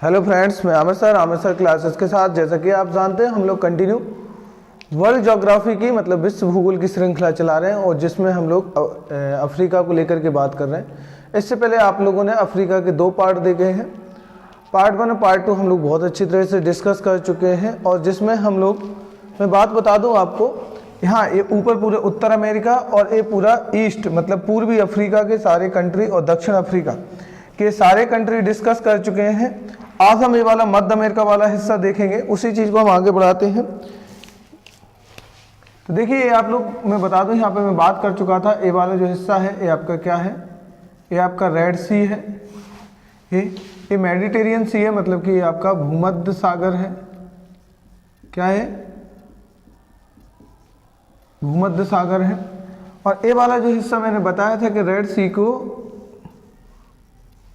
Hello friends, मैं Aamir sir classes के साथ, जैसा कि आप जानते हैं हम लोग कंटिन्यू वर्ल्ड ज्योग्राफी की मतलब विश्व भूगोल की श्रृंखला चला रहे हैं और जिसमें हम लोग अफ्रीका को लेकर के बात कर रहे हैं। इससे पहले आप लोगों ने अफ्रीका के 2 पार्ट देखे हैं। पार्ट 1 और पार्ट 2 हम लोग बहुत अच्छी तरह से डिस्कस कर चुके हैं और जिसमें हम लोग, मैं बात बता दूं आपको, यहाँ ये ऊपर पूरे उत्तर अमेरिका और ये पूरा ईस्ट मतलब पूर्वी अफ्रीका के सारे कंट्री और दक्षिण अफ्रीका के सारे कंट्री डिस्कस कर चुके हैं। आज हम ये वाला मध्य अमेरिका वाला हिस्सा देखेंगे, उसी चीज़ को हम आगे बढ़ाते हैं। तो देखिए, ये आप लोग, मैं बता दूं, यहाँ पे मैं बात कर चुका था। ये वाला जो हिस्सा है ये आपका क्या है, ये आपका रेड सी है, ये मेडिटेरियन सी है, मतलब कि ये आपका भूमध्य सागर है। क्या है? भूमध्य सागर है। और ये वाला जो हिस्सा मैंने बताया था कि रेड सी को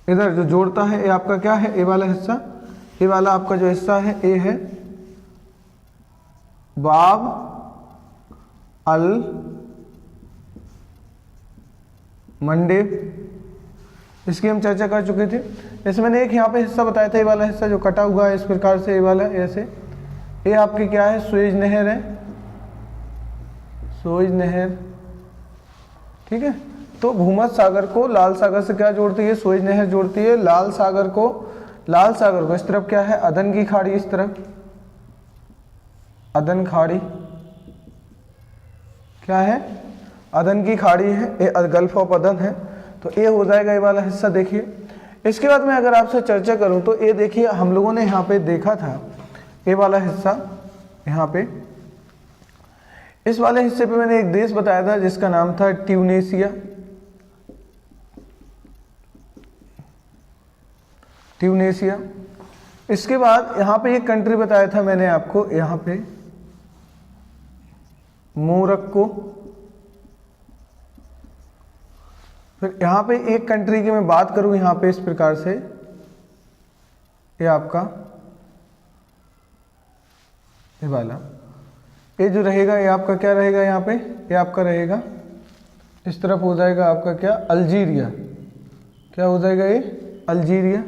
इधर जो जोड़ता है, ये आपका क्या है, ये वाला हिस्सा, ये वाला आपका जो हिस्सा है ये है बाब अल मंडेब। इसकी हम चर्चा कर चुके थे। जैसे मैंने एक यहाँ पे हिस्सा बताया था, ये वाला हिस्सा जो कटा हुआ है इस प्रकार से, ये वाला ऐसे, ये आपकी क्या है, सुएज नहर है, सुएज नहर। ठीक है, तो भूमध्य सागर को लाल सागर से क्या जोड़ती है, सुएज नहर जोड़ती है। लाल सागर को इस तरफ क्या है, अदन की खाड़ी, इस तरफ अदन खाड़ी क्या है, अदन की खाड़ी है, ये गल्फ ऑफ अदन है। तो ये हो जाएगा ये वाला हिस्सा। देखिए, इसके बाद मैं अगर आपसे चर्चा करूं तो ये देखिए, हम लोगों ने यहाँ पे देखा था ये वाला हिस्सा, यहाँ पे इस वाले हिस्से पे मैंने एक देश बताया था जिसका नाम था ट्यूनेशिया। ट्यूनेशिया। इसके बाद यहाँ पे एक कंट्री बताया था मैंने आपको, यहाँ पे मोरक्को। फिर यहाँ पे एक कंट्री की मैं बात करूँ, यहाँ पे इस प्रकार से, ये आपका ये वाला, ये जो रहेगा ये आपका क्या रहेगा, यहाँ पे ये आपका रहेगा, इस तरफ हो जाएगा आपका क्या, अल्जीरिया। क्या हो जाएगा ये, अल्जीरिया,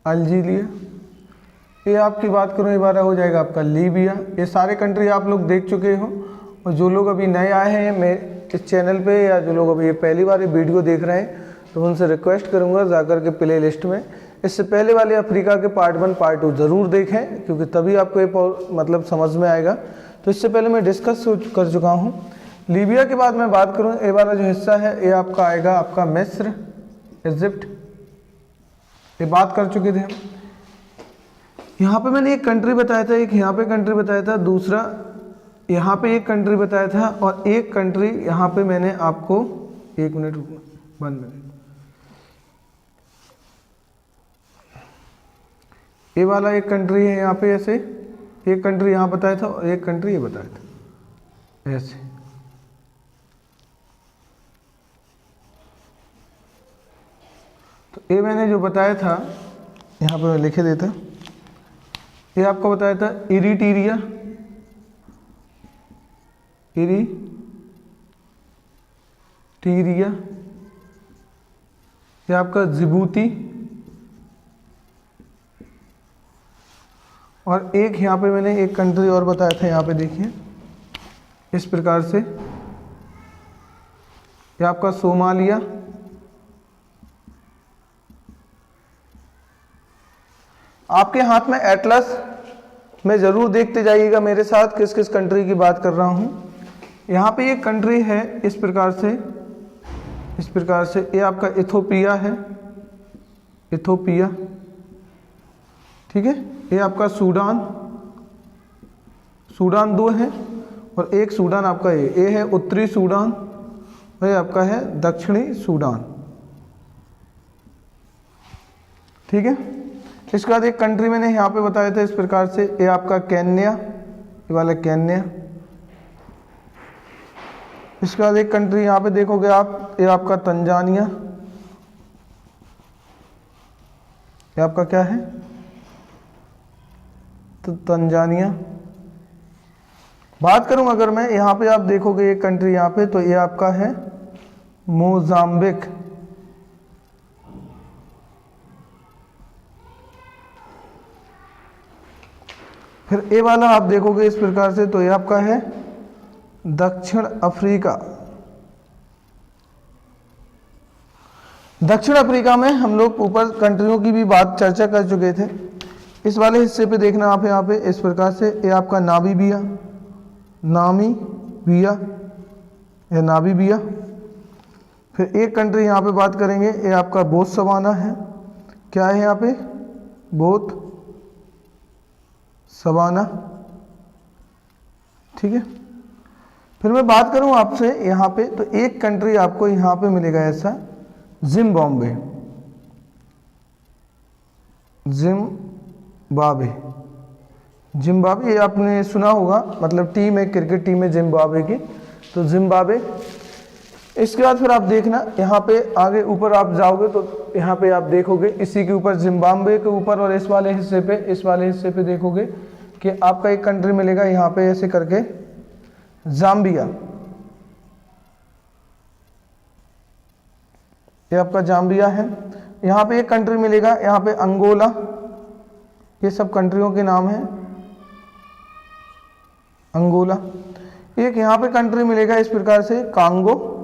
अल्जीरिया। ये आपकी बात करूँ, ये वाला हो जाएगा आपका लीबिया। ये सारे कंट्री आप लोग देख चुके हो और जो लोग अभी नए आए हैं मैं इस चैनल पे, या जो लोग अभी ये पहली बार ये वीडियो देख रहे हैं, तो उनसे रिक्वेस्ट करूंगा जाकर के प्ले लिस्ट में इससे पहले वाले अफ्रीका के पार्ट 1 पार्ट 2 ज़रूर देखें, क्योंकि तभी आपको ये मतलब समझ में आएगा। तो इससे पहले मैं डिस्कस कर चुका हूँ। लीबिया के बाद मैं बात करूँ, ये वाला जो हिस्सा है ये आपका आएगा आपका मिस्र, इजिप्ट, ये बात कर चुके थे। यहाँ पे मैंने एक कंट्री बताया था, एक यहाँ पे कंट्री बताया था, दूसरा यहाँ पे एक कंट्री बताया था, और एक कंट्री यहाँ पे मैंने आपको, 1 मिनट रुकना, 1 मिनट, ये वाला एक कंट्री है यहाँ पे ऐसे, एक कंट्री यहाँ बताया था और एक कंट्री ये बताया था ऐसे। तो ये मैंने जो बताया था यहाँ पे मैं लिखे देता, ये आपको बताया था इरिट्रिया, इरिट्रिया, ये आपका जिबूती, और एक यहाँ पे मैंने एक कंट्री और बताया था, यहाँ पे देखिए इस प्रकार से, ये आपका सोमालिया। आपके हाथ में एटलस में ज़रूर देखते जाइएगा मेरे साथ किस किस कंट्री की बात कर रहा हूँ। यहाँ पे एक कंट्री है इस प्रकार से, ये आपका इथोपिया है, इथोपिया। ठीक है, ये आपका सूडान 2 है, और एक सूडान आपका ये है उत्तरी सूडान, और ये आपका है दक्षिणी सूडान। ठीक है, इसके बाद एक कंट्री मैंने यहाँ पे बताया था इस प्रकार से, ये आपका केन्या, ये वाला केन्या। इसके बाद एक कंट्री यहाँ पे देखोगे आप, ये आपका तंजानिया, ये आपका क्या है, तो तंजानिया। बात करूं अगर मैं, यहाँ पे आप देखोगे एक कंट्री यहाँ पे, तो ये आपका है मोजाम्बिक। फिर ए वाला आप देखोगे इस प्रकार से, तो ये आपका है दक्षिण अफ्रीका। दक्षिण अफ्रीका में हम लोग ऊपर कंट्रियों की भी बात चर्चा कर चुके थे। इस वाले हिस्से पे देखना आप यहाँ पे इस प्रकार से, ये आपका नामीबिया, नामीबिया या नामीबिया। फिर एक कंट्री यहाँ पे बात करेंगे, ये आपका बोत्सवाना है। क्या है यहाँ पे? बोत्सवाना, ठीक है। फिर मैं बात करूँ आपसे यहाँ पे, तो एक कंट्री आपको यहाँ पे मिलेगा ऐसा, जिम्बाब्वे। जिम्बाब्वे ये आपने सुना होगा, मतलब टीम है, क्रिकेट टीम है जिम्बाब्वे की, तो जिम्बाब्वे। इसके बाद फिर आप देखना यहाँ पे आगे ऊपर आप जाओगे तो यहाँ पे आप देखोगे इसी के ऊपर जिम्बाब्वे के ऊपर, और इस वाले हिस्से पे देखोगे कि आपका एक कंट्री मिलेगा यहाँ पे ऐसे करके, जाम्बिया। ये आपका जाम्बिया है। यहाँ पे एक कंट्री मिलेगा, यहाँ पे अंगोला। ये सब कंट्रियों के नाम हैं, अंगोला। एक यहाँ पे कंट्री मिलेगा इस प्रकार से, कांगो,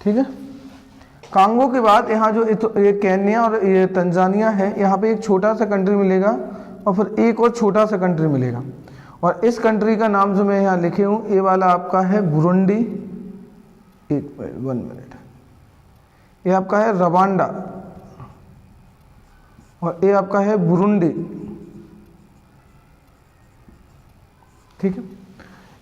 ठीक है। कांगो के बाद यहाँ जो ये केन्या और ये तंजानिया है, यहाँ पे एक छोटा सा कंट्री मिलेगा और फिर एक और छोटा सा कंट्री मिलेगा। और इस कंट्री का नाम जो मैं यहाँ लिखे हूँ, ये वाला आपका है बुरुंडी। एक मिनट, 1 मिनट। ये आपका है रवांडा और ये आपका है बुरुंडी, ठीक है।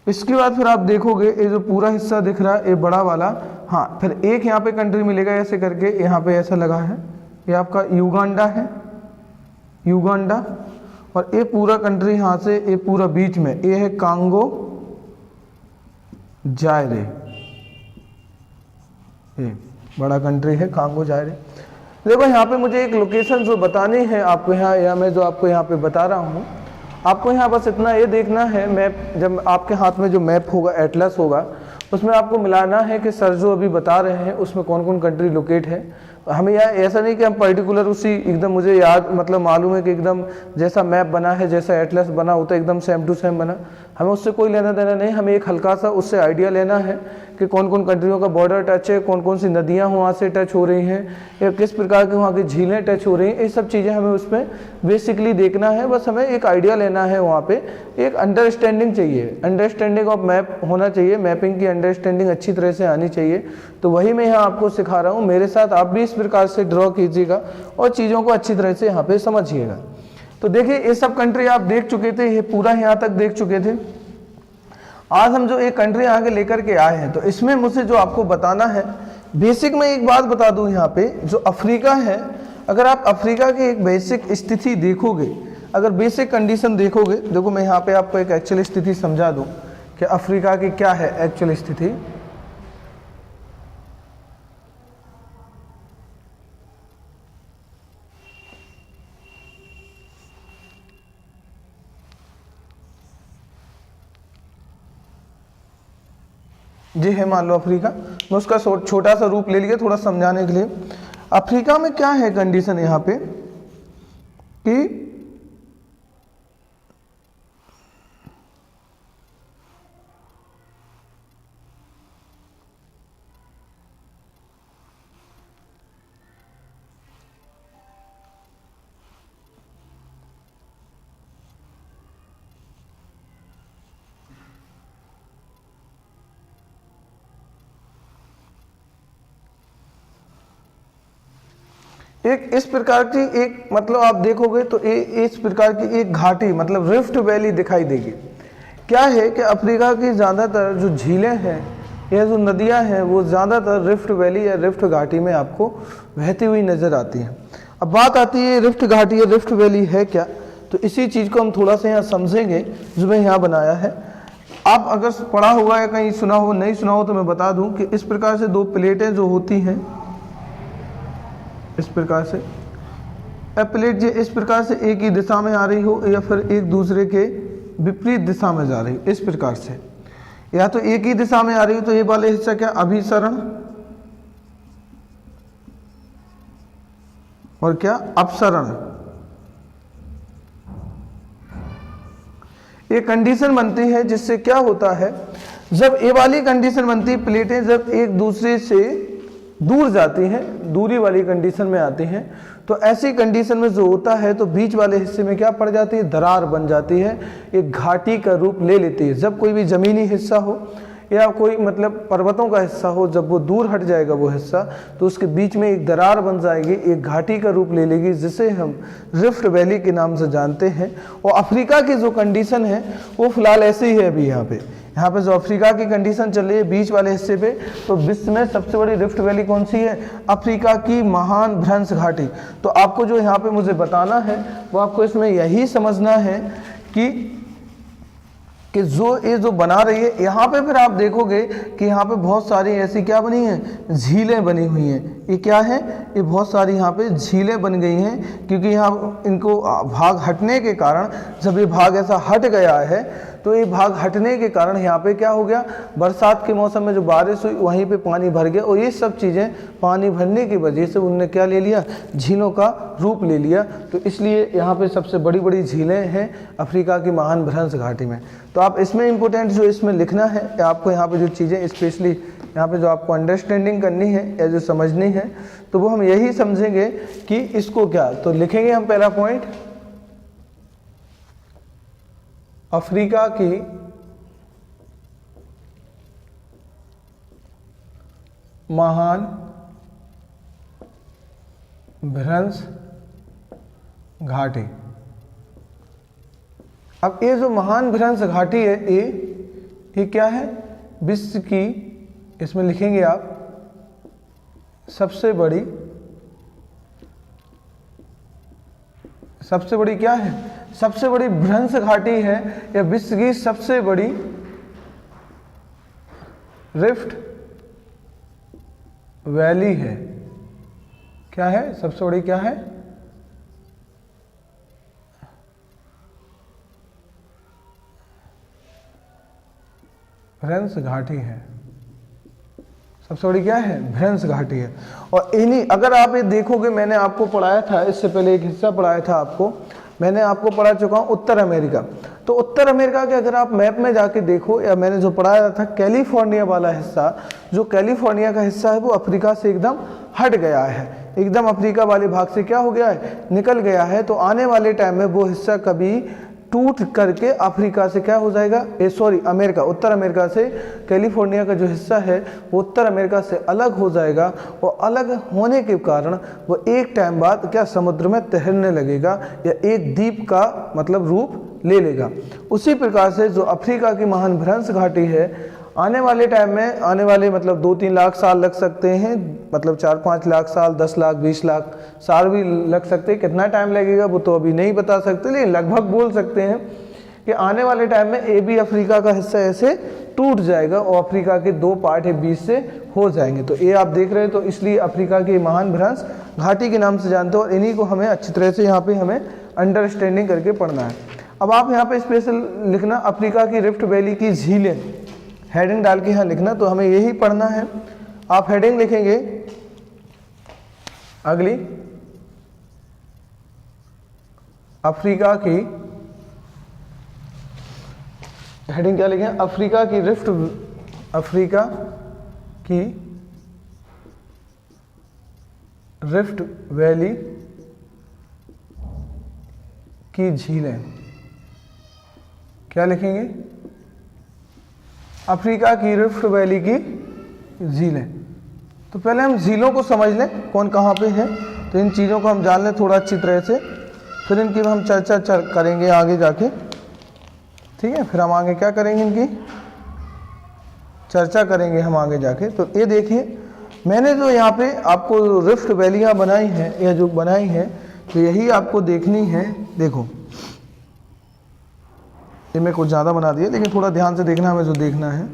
इसके बाद फिर आप देखोगे ये जो पूरा हिस्सा दिख रहा है, ये बड़ा वाला, हाँ, फिर एक यहाँ पे कंट्री मिलेगा ऐसे करके, यहाँ पे ऐसा लगा है, ये आपका युगांडा है, युगांडा। और ये पूरा कंट्री यहाँ से, ये पूरा बीच में, ये है कांगो जायरे। ये बड़ा कंट्री है कांगो जायरे। देखो यहाँ पे मुझे एक लोकेशन जो बतानी है आपको यहाँ, या मैं जो आपको यहाँ पे बता रहा हूँ, आपको यहाँ बस इतना ये देखना है, मैप, जब आपके हाथ में जो मैप होगा, एटलस होगा, उसमें आपको मिलाना है कि सर जो अभी बता रहे हैं उसमें कौन कौन कंट्री लोकेट है। हमें यहाँ ऐसा नहीं कि हम पर्टिकुलर उसी एकदम मुझे याद मतलब मालूम है कि एकदम जैसा मैप बना है, जैसा एटलस बना होता है एकदम सेम टू सेम बना, हमें उससे कोई लेना देना नहीं। हमें एक हल्का सा उससे आइडिया लेना है कि कौन कौन कंट्रियों का बॉर्डर टच है, कौन कौन सी नदियाँ वहाँ से टच हो रही हैं, या किस प्रकार की वहाँ की झीलें टच हो रही हैं, ये सब चीज़ें हमें उसमें बेसिकली देखना है। बस हमें एक आइडिया लेना है, वहाँ पे एक अंडरस्टैंडिंग चाहिए, अंडरस्टैंडिंग ऑफ मैप होना चाहिए, मैपिंग की अंडरस्टैंडिंग अच्छी तरह से आनी चाहिए। तो वही मैं यहाँ आपको सिखा रहा हूँ, मेरे साथ आप भी इस प्रकार से ड्रॉ कीजिएगा और चीज़ों को अच्छी तरह से यहाँ पे समझिएगा। तो देखिए ये सब कंट्री आप देख चुके थे, ये पूरा यहाँ तक देख चुके थे। आज हम जो एक कंट्री आगे लेकर के आए हैं, तो इसमें मुझसे जो आपको बताना है, बेसिक में एक बात बता दूं, यहाँ पे जो अफ्रीका है, अगर आप अफ्रीका की एक बेसिक स्थिति देखोगे, अगर बेसिक कंडीशन देखोगे, देखो मैं यहाँ पे आपको एक एक्चुअल स्थिति समझा दूं कि अफ्रीका की क्या है एक्चुअल स्थिति। जी है, मान लो अफ्रीका, मैं उसका छोटा सा रूप ले लिया थोड़ा समझाने के लिए। अफ्रीका में क्या है कंडीशन यहाँ पे कि एक इस प्रकार की एक मतलब आप देखोगे तो इस प्रकार की एक घाटी मतलब रिफ्ट वैली दिखाई देगी। क्या है कि अफ्रीका की ज़्यादातर जो झीलें हैं या जो नदियां हैं वो ज़्यादातर रिफ्ट वैली या रिफ्ट घाटी में आपको बहती हुई नज़र आती हैं। अब बात आती है रिफ्ट घाटी या रिफ्ट वैली है क्या, तो इसी चीज़ को हम थोड़ा सा यहाँ समझेंगे जो मैं यहाँ बनाया है। आप अगर पढ़ा हुआ या कहीं सुना हो, नहीं सुना हो तो मैं बता दूँ कि इस प्रकार से दो प्लेटें जो होती हैं, इस प्रकार से प्लेट जो इस प्रकार से एक ही दिशा में आ रही हो या फिर एक दूसरे के विपरीत दिशा में जा रही हो, इस प्रकार से, या तो एक ही दिशा में आ रही हो तो ये वाले हिस्सा क्या अभिसरण और क्या अपसरण, एक कंडीशन बनती है जिससे क्या होता है, जब ये वाली कंडीशन बनती है, प्लेटें जब एक दूसरे से दूर जाती हैं, दूरी वाली कंडीशन में आती हैं, तो ऐसी कंडीशन में जो होता है तो बीच वाले हिस्से में क्या पड़ जाती है, दरार बन जाती है, एक घाटी का रूप ले लेती है। जब कोई भी ज़मीनी हिस्सा हो या कोई मतलब पर्वतों का हिस्सा हो, जब वो दूर हट जाएगा वो हिस्सा, तो उसके बीच में एक दरार बन जाएगी, एक घाटी का रूप ले लेगी, जिसे हम रिफ्ट वैली के नाम से जानते हैं। और अफ्रीका की जो कंडीशन है वो फिलहाल ऐसी ही है अभी यहाँ पे जो अफ्रीका की कंडीशन चल रही है बीच वाले हिस्से पे, तो विश्व में सबसे बड़ी रिफ्ट वैली कौन सी है, अफ्रीका की महान भ्रंश घाटी। तो आपको जो यहाँ पे मुझे बताना है वो आपको इसमें यही समझना है कि जो बना रही है, यहाँ पे फिर आप देखोगे कि यहाँ पे बहुत सारी ऐसी क्या बनी हैं, झीलें बनी हुई हैं। ये क्या है, ये बहुत सारी यहाँ पे झीलें बन गई हैं, क्योंकि यहाँ इनको भाग हटने के कारण, जब ये भाग ऐसा हट गया है तो ये भाग हटने के कारण यहाँ पे क्या हो गया, बरसात के मौसम में जो बारिश हुई वहीं पे पानी भर गया, और ये सब चीज़ें पानी भरने की वजह से उनने क्या ले लिया, झीलों का रूप ले लिया। तो इसलिए यहाँ पे सबसे बड़ी बड़ी झीलें हैं अफ्रीका की महान भ्रंश घाटी में। तो आप इसमें इम्पोर्टेंट जो इसमें लिखना है, आपको यहाँ पे जो चीज़ें स्पेशली यहाँ पे जो आपको अंडरस्टैंडिंग करनी है या जो समझनी है, तो वो हम यही समझेंगे कि इसको क्या, तो लिखेंगे हम पहला पॉइंट, अफ्रीका की महान भ्रंश घाटी। अब ये जो महान भ्रंश घाटी है, ये क्या है, विश्व की, इसमें लिखेंगे आप सबसे बड़ी क्या है, सबसे बड़ी भ्रंश घाटी है, या विश्व की सबसे बड़ी रिफ्ट वैली है। क्या है, सबसे बड़ी क्या है, भ्रंश घाटी है, सबसे बड़ी क्या है, भ्रंश घाटी है। और इन्हीं, अगर आप ये देखोगे, मैंने आपको पढ़ाया था, इससे पहले एक हिस्सा पढ़ाया था आपको, मैंने आपको पढ़ा चुका हूँ उत्तर अमेरिका। तो उत्तर अमेरिका के अगर आप मैप में जाके देखो, या मैंने जो पढ़ाया था कैलिफोर्निया वाला हिस्सा, जो कैलिफोर्निया का हिस्सा है वो अफ्रीका से एकदम हट गया है, एकदम अफ्रीका वाले भाग से क्या हो गया है, निकल गया है। तो आने वाले टाइम में वो हिस्सा कभी टूट करके अफ्रीका से क्या हो जाएगा, अमेरिका, उत्तर अमेरिका से कैलिफोर्निया का जो हिस्सा है वो उत्तर अमेरिका से अलग हो जाएगा, और अलग होने के कारण वो एक टाइम बाद क्या समुद्र में तैरने लगेगा, या एक द्वीप का मतलब रूप ले लेगा। उसी प्रकार से जो अफ्रीका की महान भ्रंश घाटी है, आने वाले टाइम में, आने वाले मतलब 2-3 लाख साल लग सकते हैं, मतलब 4-5 लाख साल, 10 लाख 20 लाख साल भी लग सकते हैं। कितना टाइम लगेगा वो तो अभी नहीं बता सकते, लेकिन लगभग बोल सकते हैं कि आने वाले टाइम में ये भी अफ्रीका का हिस्सा ऐसे टूट जाएगा, और अफ्रीका के 2 पार्ट एक बीच से हो जाएंगे। तो ये आप देख रहे हैं, तो इसलिए अफ्रीका की महान भ्रंश घाटी के नाम से जानते हो, और इन्हीं को हमें अच्छी तरह से यहाँ पे हमें अंडरस्टैंडिंग करके पढ़ना है। अब आप यहाँ पे स्पेशल लिखना, अफ्रीका की रिफ्ट वैली की झीलें, हेडिंग डाल के यहाँ लिखना, तो हमें यही पढ़ना है। आप हेडिंग लिखेंगे अगली, अफ्रीका की, हेडिंग क्या लिखें, अफ्रीका की रिफ्ट वैली की झीलें। क्या लिखेंगे, अफ्रीका की रिफ्ट वैली की झीलें। तो पहले हम झीलों को समझ लें कौन कहाँ पे है, तो इन चीज़ों को हम जान लें थोड़ा अच्छी तरह से, फिर इनकी हम चर्चा करेंगे आगे जाके, ठीक है। फिर हम आगे क्या करेंगे, इनकी चर्चा करेंगे हम आगे जाके। तो ये देखिए, मैंने जो यहाँ पे आपको रिफ्ट वैलियाँ बनाई हैं, या जो बनाई हैं, तो यही आपको देखनी है। देखो, ये मैं कुछ ज़्यादा बना दिया, लेकिन थोड़ा ध्यान से देखना, हमें जो देखना है।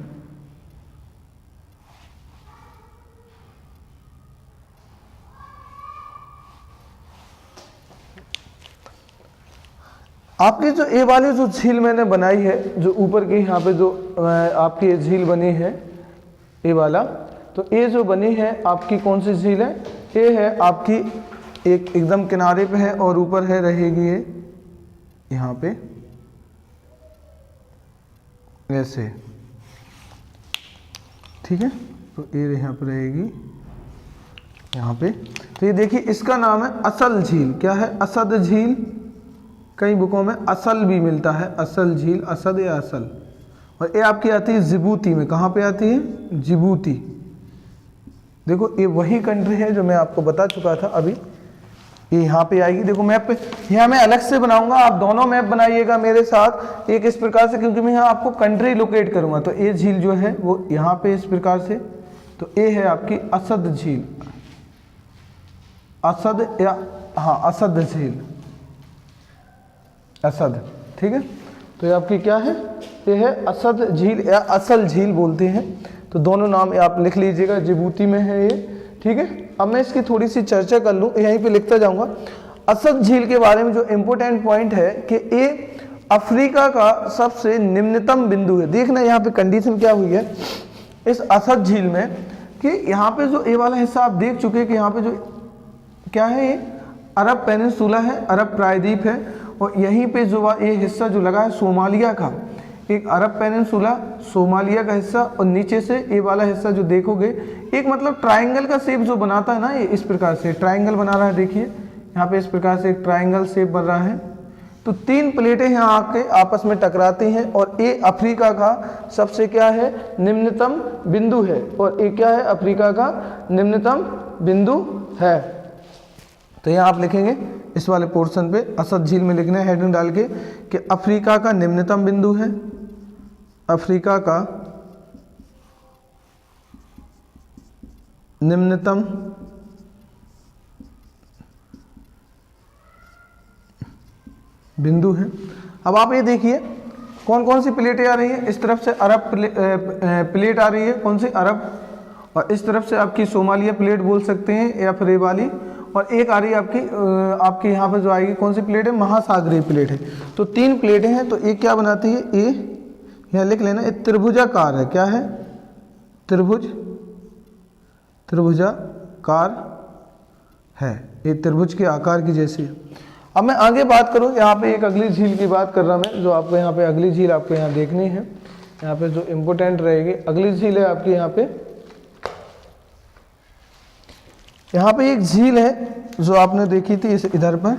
आपकी जो ये वाली जो झील मैंने बनाई है, जो ऊपर की यहाँ पे जो आपकी ये झील बनी है, ये वाला, तो ये जो बनी है आपकी कौन सी झील है, ये है आपकी एक एकदम किनारे पे है, और ऊपर है रहेगी ये यहाँ पे, ऐसे, ठीक है। तो ये यहाँ पर रहेगी यहाँ पे। तो ये देखिए इसका नाम है असल झील। क्या है? असद झील। कई बुकों में असल भी मिलता है, असल झील, असद या असल। और ये आपकी आती है जिबूती में। कहाँ पे आती है? जिबूती। देखो ये वही कंट्री है जो मैं आपको बता चुका था अभी, ये यहाँ पे आएगी। देखो मैप पे यहाँ मैं अलग से बनाऊंगा, आप दोनों मैप बनाइएगा मेरे साथ एक इस प्रकार से, क्योंकि मैं यहाँ आपको कंट्री लोकेट करूंगा। तो ये झील जो है वो यहाँ पे इस प्रकार से, तो ये है आपकी असद झील, असद या हाँ असद झील, असद, ठीक है। तो ये आपकी क्या है? ये है असद झील या असल झील बोलते हैं। तो दोनों नाम आप लिख लीजिएगा, जिबूती में है ये, ठीक है। अब मैं इसकी थोड़ी सी चर्चा कर लूँ, यहीं पे लिखता जाऊंगा। असद झील के बारे में जो इम्पोर्टेंट पॉइंट है कि ये अफ्रीका का सबसे निम्नतम बिंदु है। देखना यहाँ पे कंडीशन क्या हुई है इस असद झील में, कि यहाँ पे जो ये वाला हिस्सा आप देख चुके हैं कि यहाँ पे जो क्या है, ये अरब पेनिनसुला है, अरब प्रायद्वीप है। और यहीं पे जो ये हिस्सा जो लगा है सोमालिया का, एक अरब पेनिनसुला, सोमालिया का हिस्सा, और नीचे से ये वाला हिस्सा जो देखोगे एक मतलब ट्रायंगल का शेप जो बनाता है ना, ये इस प्रकार से ट्रायंगल बना रहा है। देखिए यहाँ पे इस प्रकार से एक ट्रायंगल शेप बन रहा है। तो तीन प्लेटें यहाँ आके आपस में टकराती हैं, और ये अफ्रीका का सबसे क्या है? निम्नतम बिंदु है। और ये क्या है? अफ्रीका का निम्नतम बिंदु है। तो यहाँ आप लिखेंगे इस वाले पोर्शन पे असद झील में लिखना है हेडिंग डाल के कि अफ्रीका का निम्नतम बिंदु है, अफ्रीका का निम्नतम बिंदु है। अब आप ये देखिए कौन कौन सी प्लेटें आ रही है। इस तरफ से अरब प्लेट आ रही है, कौन सी? अरब। और इस तरफ से आपकी सोमालिया प्लेट बोल सकते हैं या फिर ये वाली। और एक आ रही है आपकी यहाँ पर जो आएगी कौन सी प्लेट है? महासागरीय प्लेट है। तो तीन प्लेटें हैं। तो ये क्या बनाती है? ये यहाँ लिख लेना, ये त्रिभुजाकार है। क्या है? त्रिभुजाकार है, ये त्रिभुज के आकार की जैसी है। अब मैं आगे बात करूँ, यहाँ पे एक अगली झील की बात कर रहा मैं, जो आपको यहाँ पे अगली झील आपको यहाँ देखनी है। यहाँ पे जो इम्पोर्टेंट रहेगी अगली झील है आपकी यहाँ पे एक झील है जो आपने देखी थी इस इधर पर,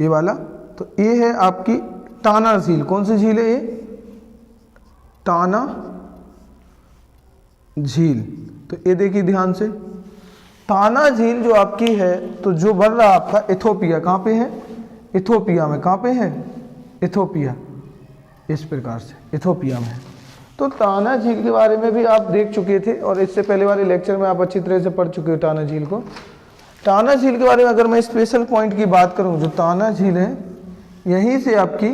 ये वाला। तो ये है आपकी टाना झील। कौन सी झील है ये? टाना झील। तो ये देखिए ध्यान से, टाना झील जो आपकी है, तो जो बन रहा आपका इथोपिया, कहाँ पे है? इथोपिया में। कहाँ पे है? इथोपिया, इस प्रकार से इथोपिया में। तो टाना झील के बारे में भी आप देख चुके थे, और इससे पहले वाले लेक्चर में आप अच्छी तरह से पढ़ चुके हो टाना झील को। टाना झील के बारे में अगर मैं स्पेशल पॉइंट की बात करूं, जो टाना झील है, यहीं से आपकी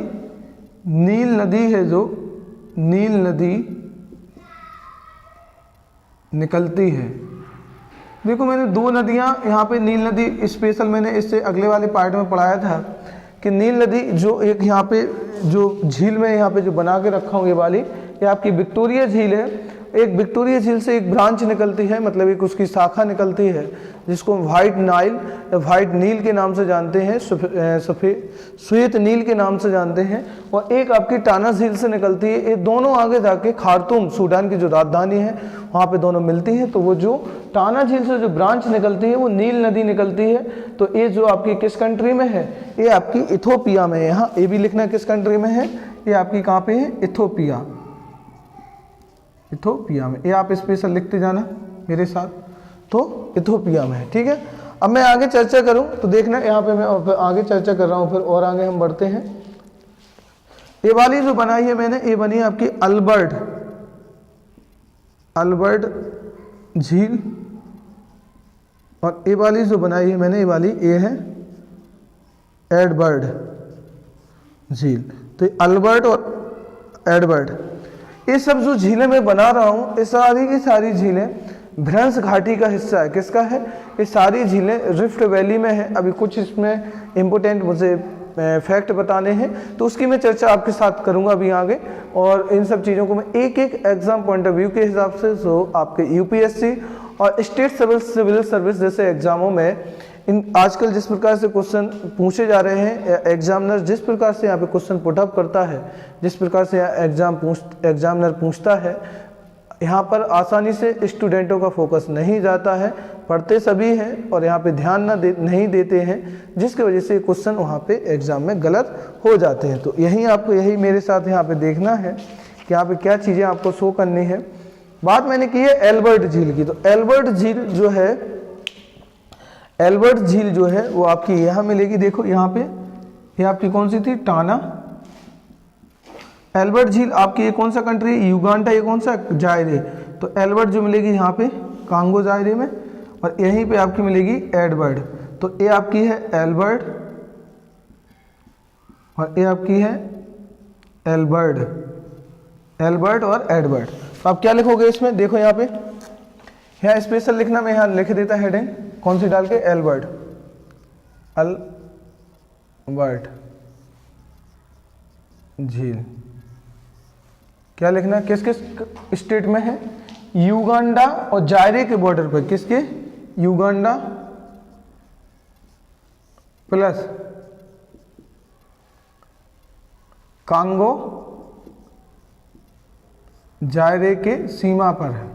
नील नदी है, जो नील नदी निकलती है। देखो मैंने दो नदियां यहाँ पे, नील नदी स्पेशल मैंने इससे अगले वाले पार्ट में पढ़ाया था कि नील नदी जो एक यहाँ पे जो झील में यहाँ पे जो बना के रखा हूँ, ये वाली, ये आपकी विक्टोरिया झील है। एक विक्टोरिया झील से एक ब्रांच निकलती है, मतलब एक उसकी शाखा निकलती है, जिसको व्हाइट नाइल, व्हाइट नील के नाम से जानते हैं, श्वेत नील के नाम से जानते हैं। और एक आपकी टाना झील से निकलती है। ये दोनों आगे जाके खार्तूम, सूडान की जो राजधानी है, वहाँ पे दोनों मिलती हैं। तो वो जो टाना झील से जो ब्रांच निकलती है वो नील नदी निकलती है। तो ये जो आपकी किस कंट्री में है? ये आपकी इथोपिया में है। यहाँ ये भी लिखना किस कंट्री में है? ये आपकी कहाँ पे है? इथोपिया, इथोपिया में। ये आप स्पेशल लिखते जाना मेरे साथ। तो इथोपिया में है, ठीक है। अब मैं आगे चर्चा करूं तो देखना, यहाँ पे मैं आगे चर्चा कर रहा हूं, फिर और आगे हम बढ़ते हैं। ये वाली जो बनाई है मैंने, ये बनी है आपकी अल्बर्ट झील। और ये वाली जो बनाई है मैंने, ये वाली ये है एडवर्ड झील। तो अल्बर्ट और एडवर्ड, ये सब जो झीलें मैं बना रहा हूँ, ये सारी की सारी झीलें भ्रंश घाटी का हिस्सा है। किसका है? ये सारी झीलें रिफ्ट वैली में है। अभी कुछ इसमें इम्पोर्टेंट मुझे फैक्ट बताने हैं, तो उसकी मैं चर्चा आपके साथ करूंगा अभी आगे। और इन सब चीज़ों को मैं एक एक एग्जाम पॉइंट ऑफ व्यू के हिसाब से, जो आपके यूपीएससी और स्टेट सिविल सर्विस जैसे एग्जामों में इन आजकल जिस प्रकार से क्वेश्चन पूछे जा रहे हैं, एग्जामिनर जिस प्रकार से यहाँ पे क्वेश्चन पुटअप करता है, जिस प्रकार से एग्जामिनर पूछता है, यहाँ पर आसानी से स्टूडेंटों का फोकस नहीं जाता है, पढ़ते सभी हैं और यहाँ पे ध्यान नहीं देते हैं, जिसकी वजह से क्वेश्चन वहाँ पे एग्जाम में गलत हो जाते हैं। तो यही मेरे साथ यहाँ पे देखना है कि यहाँ पे क्या चीज़ें आपको शो करनी है। बात मैंने की है एल्बर्ट झील की, तो एल्बर्ट झील जो है वो आपकी यहाँ मिलेगी। देखो यहाँ पे ये आपकी कौन सी थी, टाना। एल्बर्ट झील आपकी ये कौन सा कंट्री है, युगांडा। ये कौन सा, जायरे। तो एल्बर्ट जो मिलेगी यहाँ पे कांगो जायरे में, और यहीं पे आपकी मिलेगी एडवर्ड। तो ये आपकी है एल्बर्ट और ये आपकी है एल्बर्ट और एडवर्ड। तो आप क्या लिखोगे इसमें, देखो यहाँ पे, यहाँ स्पेशल लिखना, मैं यहाँ लिख देता हेडिंग कौन सी डाल के, एल्बर्ट झील। क्या लिखना, किस किस स्टेट में है, युगांडा और जायरे के बॉर्डर पर। किसके, युगांडा प्लस कांगो जायरे के सीमा पर है।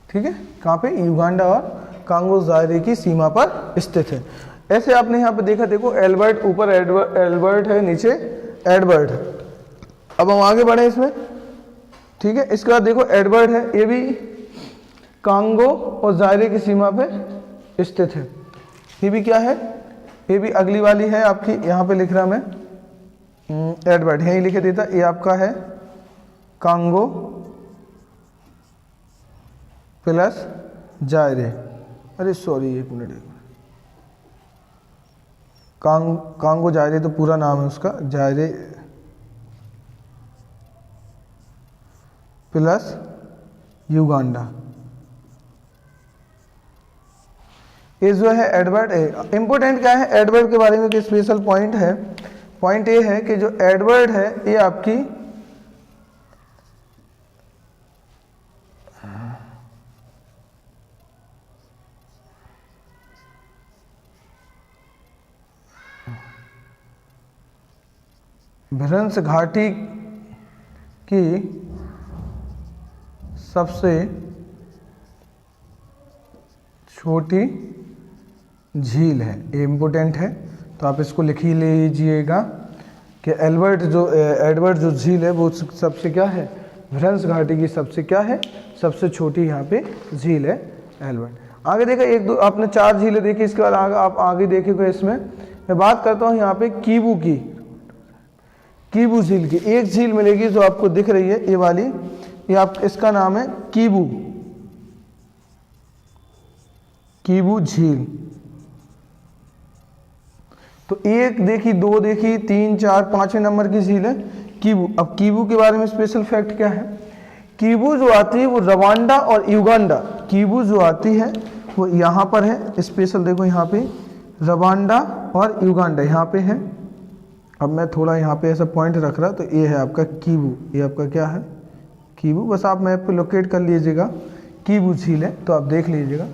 ठीक है, कहाँ पे, युगांडा और कांगो जायरे की सीमा पर स्थित है। ऐसे आपने यहाँ पे देखा, देखो एल्बर्ट ऊपर एल्बर्ट है, नीचे एडवर्ड। अब हम आगे बढ़े इसमें, ठीक है। इसके बाद देखो एडवर्ड है, ये भी कांगो और जायरे की सीमा पे स्थित है। ये भी क्या है, ये भी अगली वाली है आपकी, यहाँ पे लिख रहा मैं एडवर्ड, यही लिखे देता। ये आपका है कांगो प्लस जायरे, अरे सॉरी एक मिनट, कांगो जायरे तो पूरा नाम है उसका, जायरे प्लस युगांडा। ये जो है एडवर्ड है। इंपॉर्टेंट क्या है एडवर्ड के बारे में, कि स्पेशल पॉइंट है, पॉइंट ये है कि जो एडवर्ड है ये आपकी भ्रंश घाटी की सबसे छोटी झील है। ये इम्पोर्टेंट है, तो आप इसको लिख ही लीजिएगा कि एडवर्ड जो झील है वो सबसे क्या है, भ्रंश घाटी की सबसे क्या है, सबसे छोटी यहाँ पे झील है एल्बर्ट। आगे देखा, एक दो आपने 4 झीलें देखी, इसके बाद आप आगे देखेंगे। इसमें मैं बात करता हूँ यहाँ पे कीबू की, कीबू झील की। एक झील मिलेगी जो आपको दिख रही है, ये वाली, ये आप, इसका नाम है कीबू झील। तो एक देखी, 2 देखी, 3, 4, 5वें नंबर की झील है कीबू। अब कीबू के बारे में स्पेशल फैक्ट क्या है, कीबू जो आती है वो रवांडा और युगांडा, कीबू जो आती है वो यहाँ पर है। स्पेशल देखो यहाँ पे रवांडा और युगांडा यहाँ पे है। अब मैं थोड़ा यहाँ पे ऐसा पॉइंट रख रहा, तो ये है आपका कीबू, ये आपका क्या है, कीबू। बस आप मैप पे लोकेट कर लीजिएगा, कीबू झील है, तो आप देख लीजिएगा।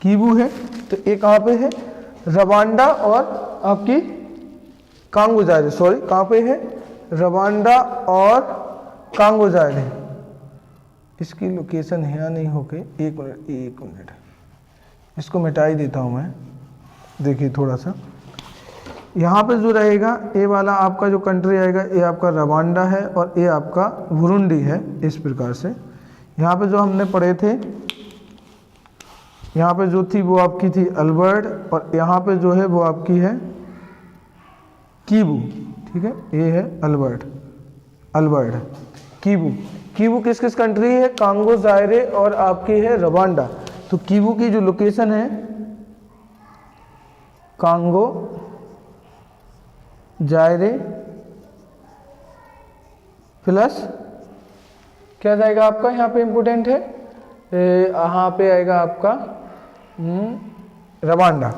कीबू है, तो ये कहाँ पे है, रवांडा और आपकी कांगो जायरे, सॉरी कहाँ पे है, रवांडा और कांगो जायरे। इसकी लोकेशन यहाँ नहीं होके, एक मिनट इसको मिटा ही देता हूँ मैं। देखिए थोड़ा सा यहाँ पे जो रहेगा, ये वाला आपका जो कंट्री आएगा, ये आपका रवांडा है और ये आपका बुरुंडी है। इस प्रकार से यहाँ पे जो हमने पढ़े थे, यहाँ पे जो थी वो आपकी थी एल्बर्ट, और यहाँ पे जो है वो आपकी है कीबू। ठीक है, ये है एल्बर्ट कीबू किस किस कंट्री है, कांगो जायरे और आपकी है रवांडा। तो कीबू की जो लोकेशन है, कांगो जायरे प्लस क्या जाएगा आपका, यहाँ पे इंपोर्टेंट है, यहाँ पे आएगा आपका रवांडा।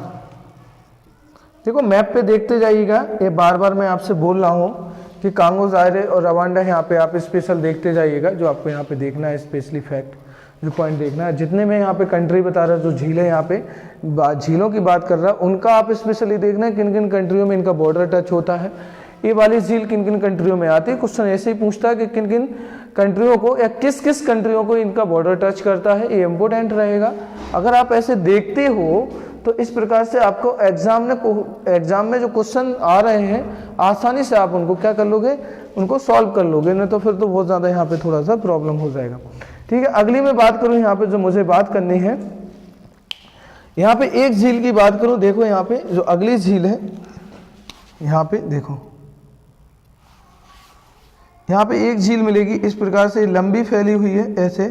देखो मैप पे देखते जाइएगा, ये बार बार मैं आपसे बोल रहा हूँ कि कांगो, जायरे और रवांडा, यहाँ पे आप स्पेशल देखते जाइएगा, जो आपको यहाँ पे देखना है स्पेशली फैक्ट, जो पॉइंट देखना है। जितने मैं यहाँ पे कंट्री बता रहा हूँ, जो झीलें यहाँ पे झीलों की बात कर रहा हूँ, उनका आप स्पेशली देखना है किन किन कंट्रियों में इनका बॉर्डर टच होता है, ये वाली झील किन किन कंट्रियों में आती है। क्वेश्चन ऐसे ही पूछता है कि किन किन कंट्रियों को या किस किस कंट्रियों को इनका बॉर्डर टच करता है, ये इंपॉर्टेंट रहेगा। अगर आप ऐसे देखते हो तो इस प्रकार से आपको एग्जाम में जो क्वेश्चन आ रहे हैं आसानी से आप उनको क्या कर लोगे, उनको सॉल्व कर लोगे, नहीं तो फिर तो बहुत ज़्यादा यहाँ पे थोड़ा सा प्रॉब्लम हो जाएगा। ठीक है, अगली मैं बात करूँ यहाँ पे जो मुझे बात करनी है, यहाँ पे एक झील की बात करूँ। देखो यहाँ पे जो अगली झील है, यहाँ पे देखो, यहाँ पे एक झील मिलेगी इस प्रकार से, लंबी फैली हुई है, ऐसे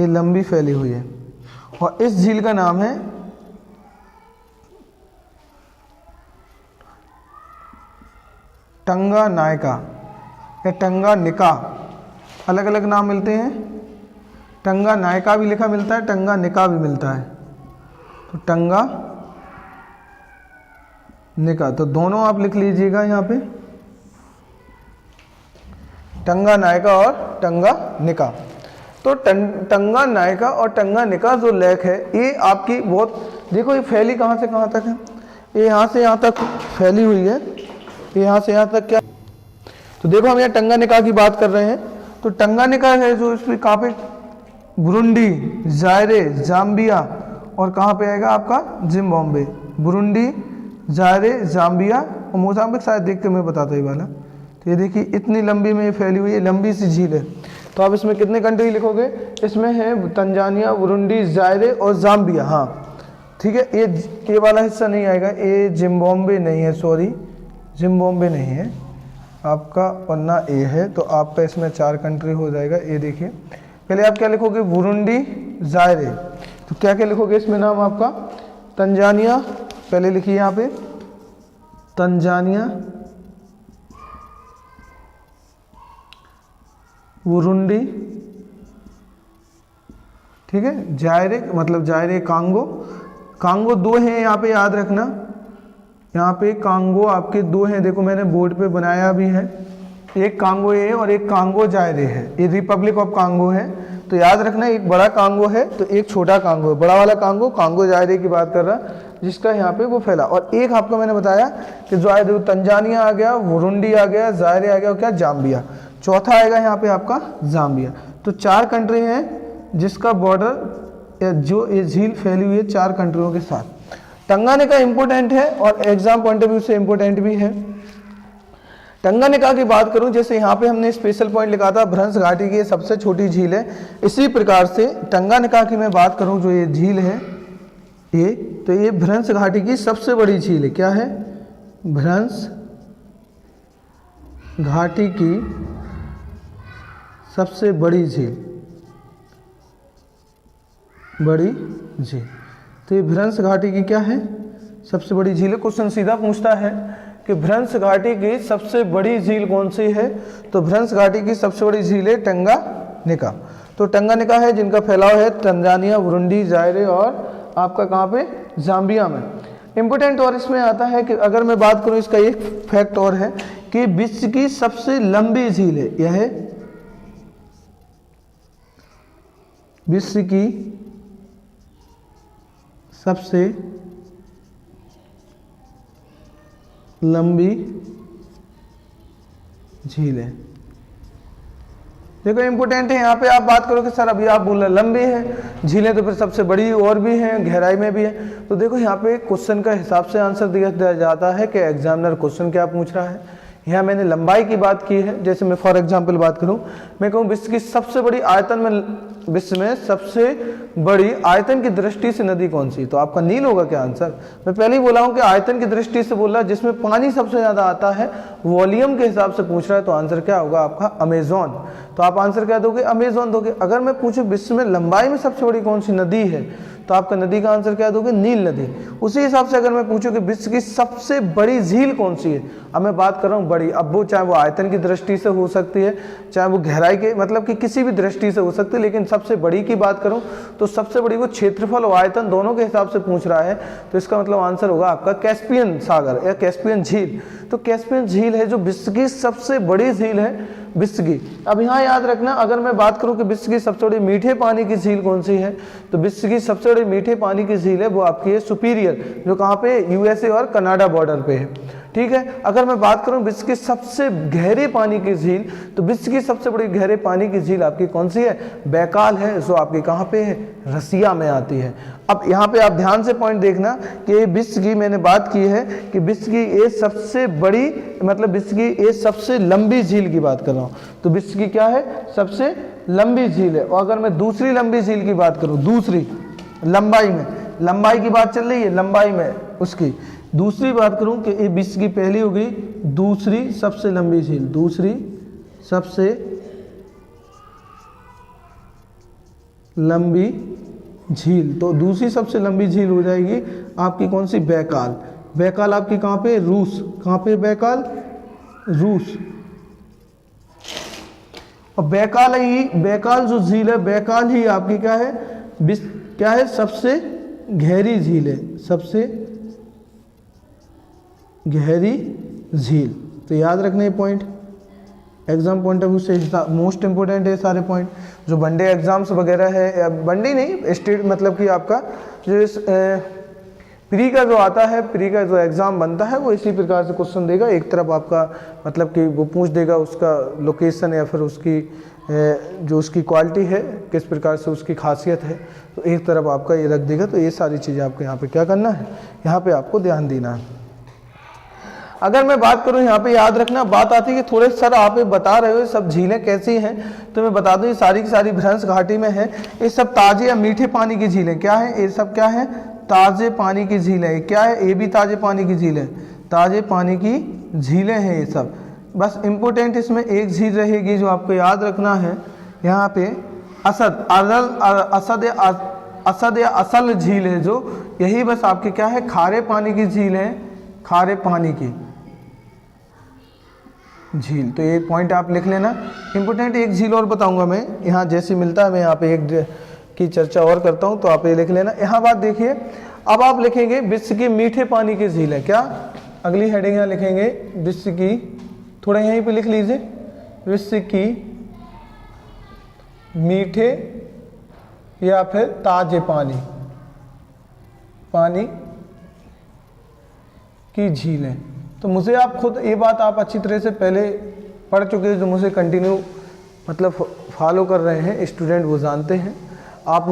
ये लंबी फैली हुई है, और इस झील का नाम है टंगानाइका या टंगानिका, अलग अलग नाम मिलते हैं। टंगानाइका भी लिखा मिलता है, टंगानिका भी मिलता है, तो टंगानिका, तो दोनों आप लिख लीजिएगा यहाँ पे, टंगानाइका और टंगानिका। तो टंगानाइका और टंगानिका जो लेक है, ये आपकी बहुत, देखो ये फैली कहाँ से कहाँ तक है, ये यहाँ से यहाँ तक फैली हुई है, ये यहाँ से यहाँ तक क्या, तो देखो हम यहाँ टंगानिका की बात कर रहे हैं। तो टंगानिका है जो इसमें कहाँ पे, बुरुंडी, जायरे, जाम्बिया और कहाँ पे आएगा आपका जिम्बाब्वे, बुरुंडी, जायरे, जाम्बिया और मोजाम्बिक, शायद देख के मैं बताता ही वाला। तो ये देखिए इतनी लंबी में ये फैली हुई है, लंबी सी झील है। तो आप इसमें कितने कंट्री लिखोगे, इसमें है तंजानिया, बुरुंडी, जायरे और जाम्बिया। हाँ ठीक है, ये वाला हिस्सा नहीं आएगा, ये जिम्बाब्वे नहीं है, सॉरी जिम्बाब्वे नहीं है आपका, वरना ए है। तो आपका इसमें 4 कंट्री हो जाएगा। ये देखिए पहले आप क्या लिखोगे, बुरुंडी, जायरे, तो क्या क्या लिखोगे इसमें नाम आपका, तंजानिया, पहले लिखिए यहाँ पे तंजानिया, बुरुंडी, ठीक है, जायरे मतलब जायरे, कांगो, कांगो 2 हैं यहाँ पे, याद रखना, यहाँ पे कांगो आपके 2 हैं, देखो मैंने बोर्ड पे बनाया भी है, एक कांगो है और एक कांगो जायरे है, ये रिपब्लिक ऑफ कांगो है। तो याद रखना एक बड़ा कांगो है तो एक छोटा कांगो है, बड़ा वाला कांगो कांगो जायरे की बात कर रहा, जिसका यहाँ पे वो फैला। और एक आपको मैंने बताया कि जो आए, देखो तंजानिया आ गया, बुरुंडी आ गया, जायरे आ गया और क्या जाम्बिया, चौथा आएगा यहाँ पे आपका जाम्बिया। तो 4 कंट्री हैं जिसका बॉर्डर जो ये झील फैली हुई है 4 कंट्रियों के साथ। टंगानिका इंपोर्टेंट है और एग्जाम पॉइंट ऑफ व्यू से इंपोर्टेंट भी है। टंगानिका की बात करूं, जैसे यहाँ पे हमने स्पेशल पॉइंट लिखा था भ्रंश घाटी की सबसे छोटी झील है, इसी प्रकार से टंगानिका की मैं बात करूं जो ये झील है ये, तो ये भ्रंश घाटी की सबसे बड़ी झील है। क्या है, भ्रंश घाटी की सबसे बड़ी झील, बड़ी झील। तो ये भ्रंश घाटी की क्या है, सबसे बड़ी झील है। क्वेश्चन सीधा पूछता है कि भ्रंश घाटी की सबसे बड़ी झील कौन सी है, तो भ्रंश घाटी की सबसे बड़ी झील है टंगानिका। तो टंगानिका है जिनका फैलाव है तंजानिया, बुरुंडी, जायरे और आपका कहाँ पे, जाम्बिया में। इंपोर्टेंट और इसमें आता है कि अगर मैं बात करूँ, इसका एक फैक्ट और है कि विश्व की सबसे लंबी झील है, यह है विश्व की सबसे लंबी झील है। देखो इंपोर्टेंट है, यहाँ पे आप बात करो कि सर अभी आप बोल रहे लंबी है, झीलें तो फिर सबसे बड़ी और भी हैं, गहराई में भी है। तो देखो यहाँ पे क्वेश्चन का हिसाब से आंसर दिया जाता है कि एग्जामिनर क्वेश्चन क्या पूछ रहा है। यहाँ मैंने लंबाई की बात की है, जैसे मैं फॉर एग्जांपल बात करूँ, मैं कहूँ विश्व की सबसे बड़ी आयतन में, विश्व में सबसे बड़ी आयतन की दृष्टि से नदी कौन सी, तो आपका नील होगा क्या आंसर। मैं पहले ही बोला हूँ कि आयतन की दृष्टि से बोल रहा है, जिसमें पानी सबसे ज़्यादा आता है, वॉल्यूम के हिसाब से पूछ रहा है, तो आंसर क्या होगा आपका अमेजोन। तो आप आंसर क्या दोगे, अमेजोन दोगे। अगर मैं पूछूं विश्व में लंबाई में सबसे बड़ी कौन सी नदी है, तो आपका नदी का आंसर क्या दोगे, नील नदी। उसी हिसाब से अगर मैं पूछूं कि विश्व की सबसे बड़ी झील कौन सी है, अब मैं बात कर रहा हूँ बड़ी, अब वो चाहे वो आयतन की दृष्टि से हो सकती है, चाहे वो गहराई के मतलब कि किसी भी दृष्टि से हो सकती है, लेकिन सबसे बड़ी की बात करूँ तो सबसे बड़ी वो क्षेत्रफल और आयतन दोनों के हिसाब से पूछ रहा है, तो इसका मतलब आंसर होगा आपका कैस्पियन सागर या कैस्पियन झील। तो कैस्पियन झील है जो विश्व की सबसे बड़ी झील है विश्व की। अब यहाँ याद रखना, अगर मैं बात करूं कि विश्व की सबसे बड़ी मीठे पानी की झील कौन सी है, तो विश्व की सबसे बड़ी मीठे पानी की झील है वो आपकी है सुपीरियर, जो कहाँ पे, यूएसए और कनाडा बॉर्डर पे है, ठीक है। अगर मैं बात करूं विश्व की सबसे गहरे पानी की झील, तो विश्व की सबसे बड़ी गहरे पानी की झील आपकी कौन सी है, बैकाल है, जो आपकी कहाँ पे है, रसिया में आती है। अब यहाँ पे आप ध्यान से पॉइंट देखना कि विश्व की मैंने बात की है कि विश्व की ये सबसे बड़ी मतलब विश्व की ये सबसे लंबी झील की बात कर रहा हूँ, तो विश्व की क्या है, सबसे लंबी झील है। और अगर मैं दूसरी लंबी झील की बात करूँ, दूसरी लंबाई में, लंबाई की बात चल रही है, लंबाई में उसकी दूसरी बात करूं कि ये विश्व की पहली हो गई, दूसरी सबसे लंबी झील, दूसरी सबसे लंबी झील, तो दूसरी सबसे लंबी झील हो जाएगी आपकी कौन सी, बैकाल। बैकाल आपकी कहाँ पे, रूस, कहाँ पे बैकाल, रूस। और बैकाल ही, बैकाल जो झील है, बैकाल ही आपकी क्या है, क्या है, सबसे गहरी झील है, सबसे गहरी झील। तो याद रखना ये point, exam point of view से मोस्ट इंपोर्टेंट है सारे पॉइंट। जो वनडे एग्जाम्स वगैरह है, या वनडे नहीं, स्टेट मतलब कि आपका जो प्री का जो आता है, प्री का जो एग्ज़ाम बनता है वो इसी प्रकार से क्वेश्चन देगा। एक तरफ आपका मतलब कि वो पूछ देगा उसका लोकेशन या फिर उसकी जो उसकी क्वालिटी है, किस प्रकार से उसकी खासियत है, तो एक तरफ आपका ये रख देगा। तो ये सारी चीज़ें आपको यहाँ पे क्या करना है, यहाँ पे आपको ध्यान देना है। अगर मैं बात करूं यहाँ पे याद रखना, बात आती है कि थोड़े सर आप बता रहे हो सब झीलें कैसी हैं, तो मैं बता दूं ये सारी की सारी भ्रंश घाटी में है। ये सब ताजे या मीठे पानी की झीलें क्या है, ये सब क्या है, ताजे पानी की झीलें है। क्या है, ये भी ताजे पानी की झील है, ताजे पानी की झीलें हैं ये सब। बस इम्पोर्टेंट इसमें एक झील रहेगी जो आपको याद रखना है, यहाँ पे असद, असद या असल झील है जो, यही बस आपकी क्या है, खारे पानी की झील है, खारे पानी की झील। तो ये पॉइंट आप लिख लेना इंपोर्टेंट। एक झील और बताऊंगा मैं यहाँ, जैसे मिलता है मैं यहाँ पे एक की चर्चा और करता हूँ, तो आप ये लिख लेना। यहाँ बात देखिए, अब आप लिखेंगे विश्व की मीठे पानी की झील है क्या, अगली हेडिंग यहाँ लिखेंगे विश्व की, थोड़ा यहीं पे लिख लीजिए, विश्व की मीठे या फिर ताजे पानी, पानी की झीलें। तो मुझे आप खुद ये बात आप अच्छी तरह से पहले पढ़ चुके हैं, जो मुझे कंटिन्यू मतलब फॉलो कर रहे हैं स्टूडेंट वो जानते हैं। आप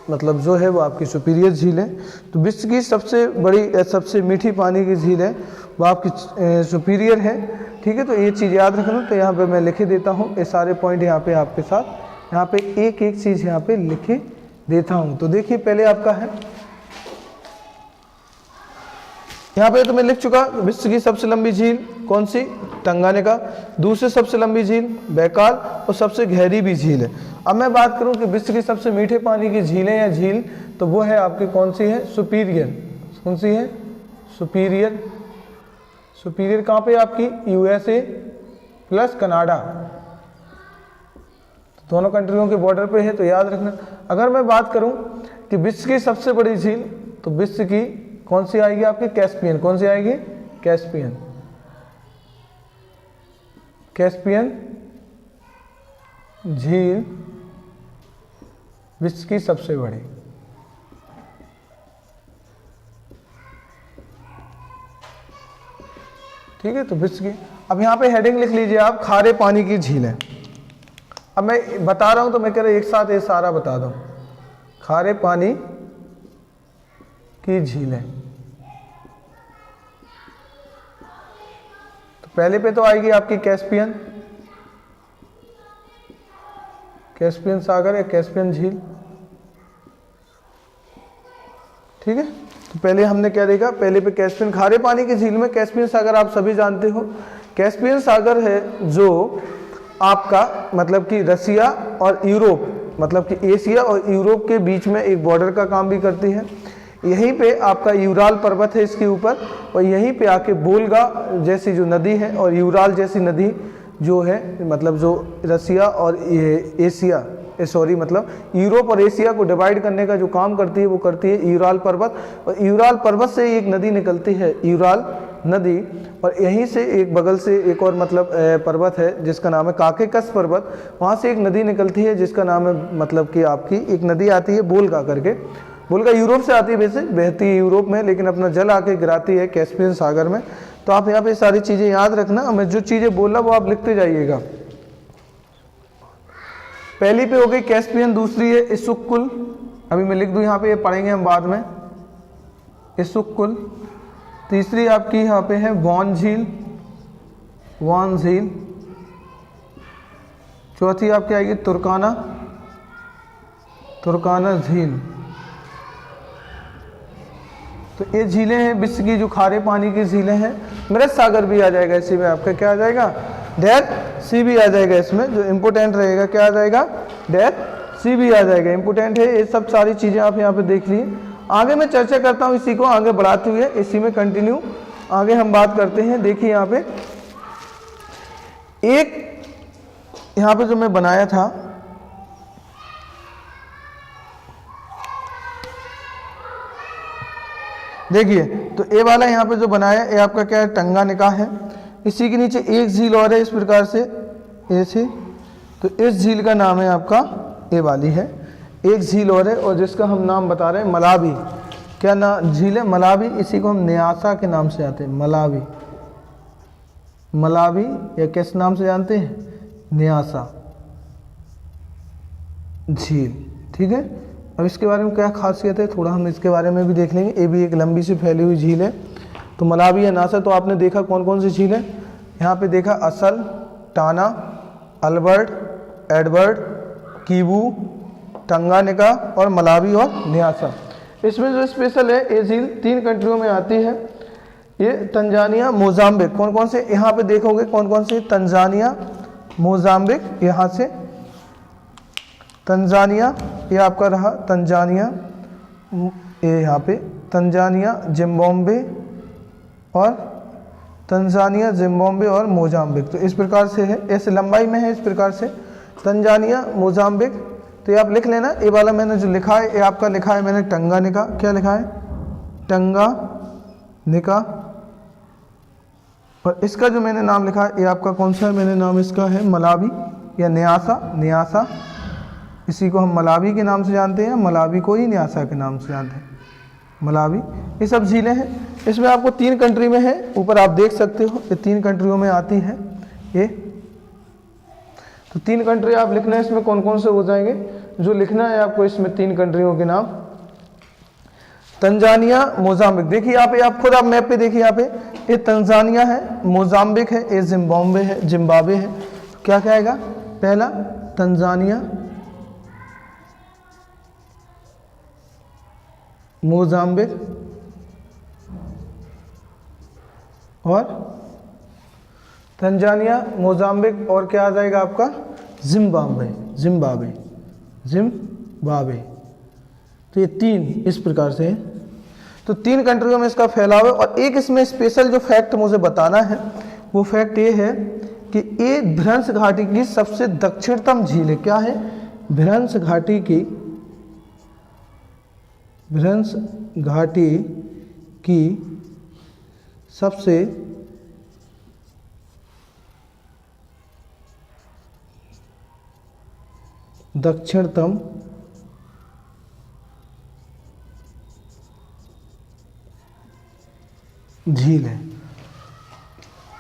मतलब जो है वो आपकी सुपीरियर झील है। तो विश्व की सबसे बड़ी सबसे मीठी पानी की झील है वो आपकी सुपीरियर है, ठीक है। तो ये चीज़ याद रखना। तो यहाँ पे मैं लिखे देता हूँ ये सारे पॉइंट यहाँ पे आपके साथ, यहाँ पे एक एक चीज़ यहाँ पे लिखे देता हूँ। तो देखिए पहले आपका है यहाँ पे, तो मैं लिख चुका विश्व की सबसे लंबी झील कौन सी, तंगानिका, दूसरी सबसे लंबी झील बैकाल, और सबसे गहरी भी झील है। अब मैं बात करूं कि विश्व की सबसे मीठे पानी की झीलें या झील, तो वो है आपकी कौन सी है, सुपीरियर। कौन सी है, सुपीरियर। सुपीरियर कहाँ पे आपकी, यूएसए प्लस कनाडा, दोनों कंट्रियों के बॉर्डर पे है, तो याद रखना। अगर मैं बात करूं कि विश्व की सबसे बड़ी झील, तो विश्व की कौन सी आएगी आपकी, कैस्पियन। कौन सी आएगी, कैस्पियन। कैस्पियन झील विश्व की सबसे बड़ी। ठीक है, तो विश्व की। अब यहां पे हेडिंग लिख लीजिए आप, खारे पानी की झील है। अब मैं बता रहा हूं तो मैं कह रहा हूं एक साथ ये सारा बता दूं, खारे पानी की झील है। तो पहले पे तो आएगी आपकी कैस्पियन, कैस्पियन सागर या कैस्पियन झील, ठीक है। तो पहले हमने क्या देखा, पहले पे कैस्पियन, खारे पानी की झील में कैस्पियन सागर आप सभी जानते हो। कैस्पियन सागर है जो आपका मतलब कि रसिया और यूरोप मतलब कि एशिया और यूरोप के बीच में एक बॉर्डर का काम भी करती है। यहीं पे आपका यूराल पर्वत है इसके ऊपर, और यहीं पे आके वोल्गा जैसी जो नदी है और यूराल जैसी नदी जो है, मतलब जो रसिया और एशिया मतलब यूरोप और एशिया को डिवाइड करने का जो काम करती है वो करती है यूराल पर्वत। और यूराल पर्वत से एक नदी निकलती है, यूराल नदी, और यहीं से एक बगल से एक और मतलब पर्वत है जिसका नाम है काकेकस पर्वत, वहाँ से एक नदी निकलती है जिसका नाम है, मतलब कि आपकी एक नदी आती है वोल्गा करके। वोल्गा यूरोप से आती है, वैसे बहती है यूरोप में, लेकिन अपना जल आके गिराती है कैस्पियन सागर में। तो आप यहाँ पे सारी चीज़ें याद रखना, मैं जो चीज़ें बोला वो आप लिखते जाइएगा। पहली पे हो गई कैस्पियन, दूसरी है इशुक्कुल, अभी मैं लिख दूँ यहाँ पे, ये पढ़ेंगे हम बाद में, इशुक्कुल। तीसरी आपकी यहाँ पे है वॉन झील, वॉन झील। चौथी आपकी आएगी तुर्काना, तुर्काना झील। तो ये झीलें हैं विश्व की जो खारे पानी की झीलें हैं। मृत सागर भी आ जाएगा इसी में, आपका क्या आ जाएगा, डेथ सी भी आ जाएगा इसमें, जो इम्पोर्टेंट रहेगा क्या आ जाएगा, डेथ सी भी आ जाएगा, इम्पोर्टेंट है। ये सब सारी चीज़ें आप यहाँ पे देख लिए। आगे मैं चर्चा करता हूँ इसी को आगे बढ़ाते हुए, इसी में कंटिन्यू आगे हम बात करते हैं। देखिए यहाँ पे एक, यहाँ पे जो मैं बनाया था, देखिए तो ये वाला यहाँ पे जो बनाया ये आपका क्या है, टंगानिका है। इसी के नीचे एक झील और है इस प्रकार से ऐसे, तो इस झील का नाम है आपका, ये वाली है, एक झील और है, और जिसका हम नाम बता रहे हैं मलावी। क्या ना झील है, मलावी। इसी को हम न्यासा के नाम से जानते हैं, मलावी, मलावी, या किस नाम से जानते हैं, न्यासा झील। ठीक है, अब इसके बारे में क्या खासियत है थोड़ा हम इसके बारे में भी देख लेंगे। ये भी एक लंबी सी फैली हुई झील है। तो मलावी या नासा, तो आपने देखा कौन कौन सी झील है, यहाँ पे देखा असल, टाना, अल्बर्ट, एडवर्ड, कीबू, टंगानिका और मलावी और न्यासा। इसमें जो स्पेशल है, ये झील 3 कंट्रियों में आती है, ये तंजानिया, मोजाम्बिक। कौन कौन से यहाँ पे देखोगे, कौन कौन से, तंजानिया, मोजाम्बिक, यहाँ से तंजानिया, ये आपका रहा तंजानिया, ये यहाँ पे तंजानिया, जिम्बाब्वे और तंजानिया, जिम्बाब्वे और मोजाम्बिक। तो इस प्रकार से है, ऐसे लंबाई में है इस प्रकार से, तंजानिया, मोजाम्बिक। तो ये आप लिख लेना। ये वाला मैंने जो लिखा है, ये आपका लिखा है मैंने टंगानिका। क्या लिखा है, टंगानिका। और इसका जो मैंने नाम लिखा है, ये आपका कौन सा है, मैंने नाम इसका है मलावी या न्यासा, न्यासा। इसी को हम मलावी के नाम से जानते हैं, मलावी को ही न्यासा के नाम से जानते हैं, मलावी। ये सब झीलें हैं। इसमें आपको 3 कंट्री में है, ऊपर आप देख सकते हो, ये 3 कंट्रियों में आती है ये। तो 3 कंट्री आप लिखना है, इसमें कौन कौन से हो जाएंगे, जो लिखना है आपको इसमें 3 कंट्रियों के नाम, तंजानिया, मोजाम्बिक। देखिए यहाँ पे, आप खुद आप मैप पे देखिए, यहाँ पे ये तंजानिया है, मोजाम्बिक है, ये जिम्बाब्वे है, जिम्बाब्वे है। क्या क्या आएगा, पहला तंजानिया, मोजाम्बिक और तंजानिया, मोजाम्बिक, और क्या आ जाएगा आपका, जिम्बाब्वे, जिम्बाब्वे, जिम्बाब्वे। तो ये 3 इस प्रकार से है। तो 3 कंट्रियों में इसका फैलाव है। और एक इसमें स्पेशल जो फैक्ट मुझे बताना है, वो फैक्ट ये है कि ये भ्रंश घाटी की सबसे दक्षिणतम झील है। क्या है, भ्रंश घाटी की, भ्रंश घाटी की सबसे दक्षिणतम झील है।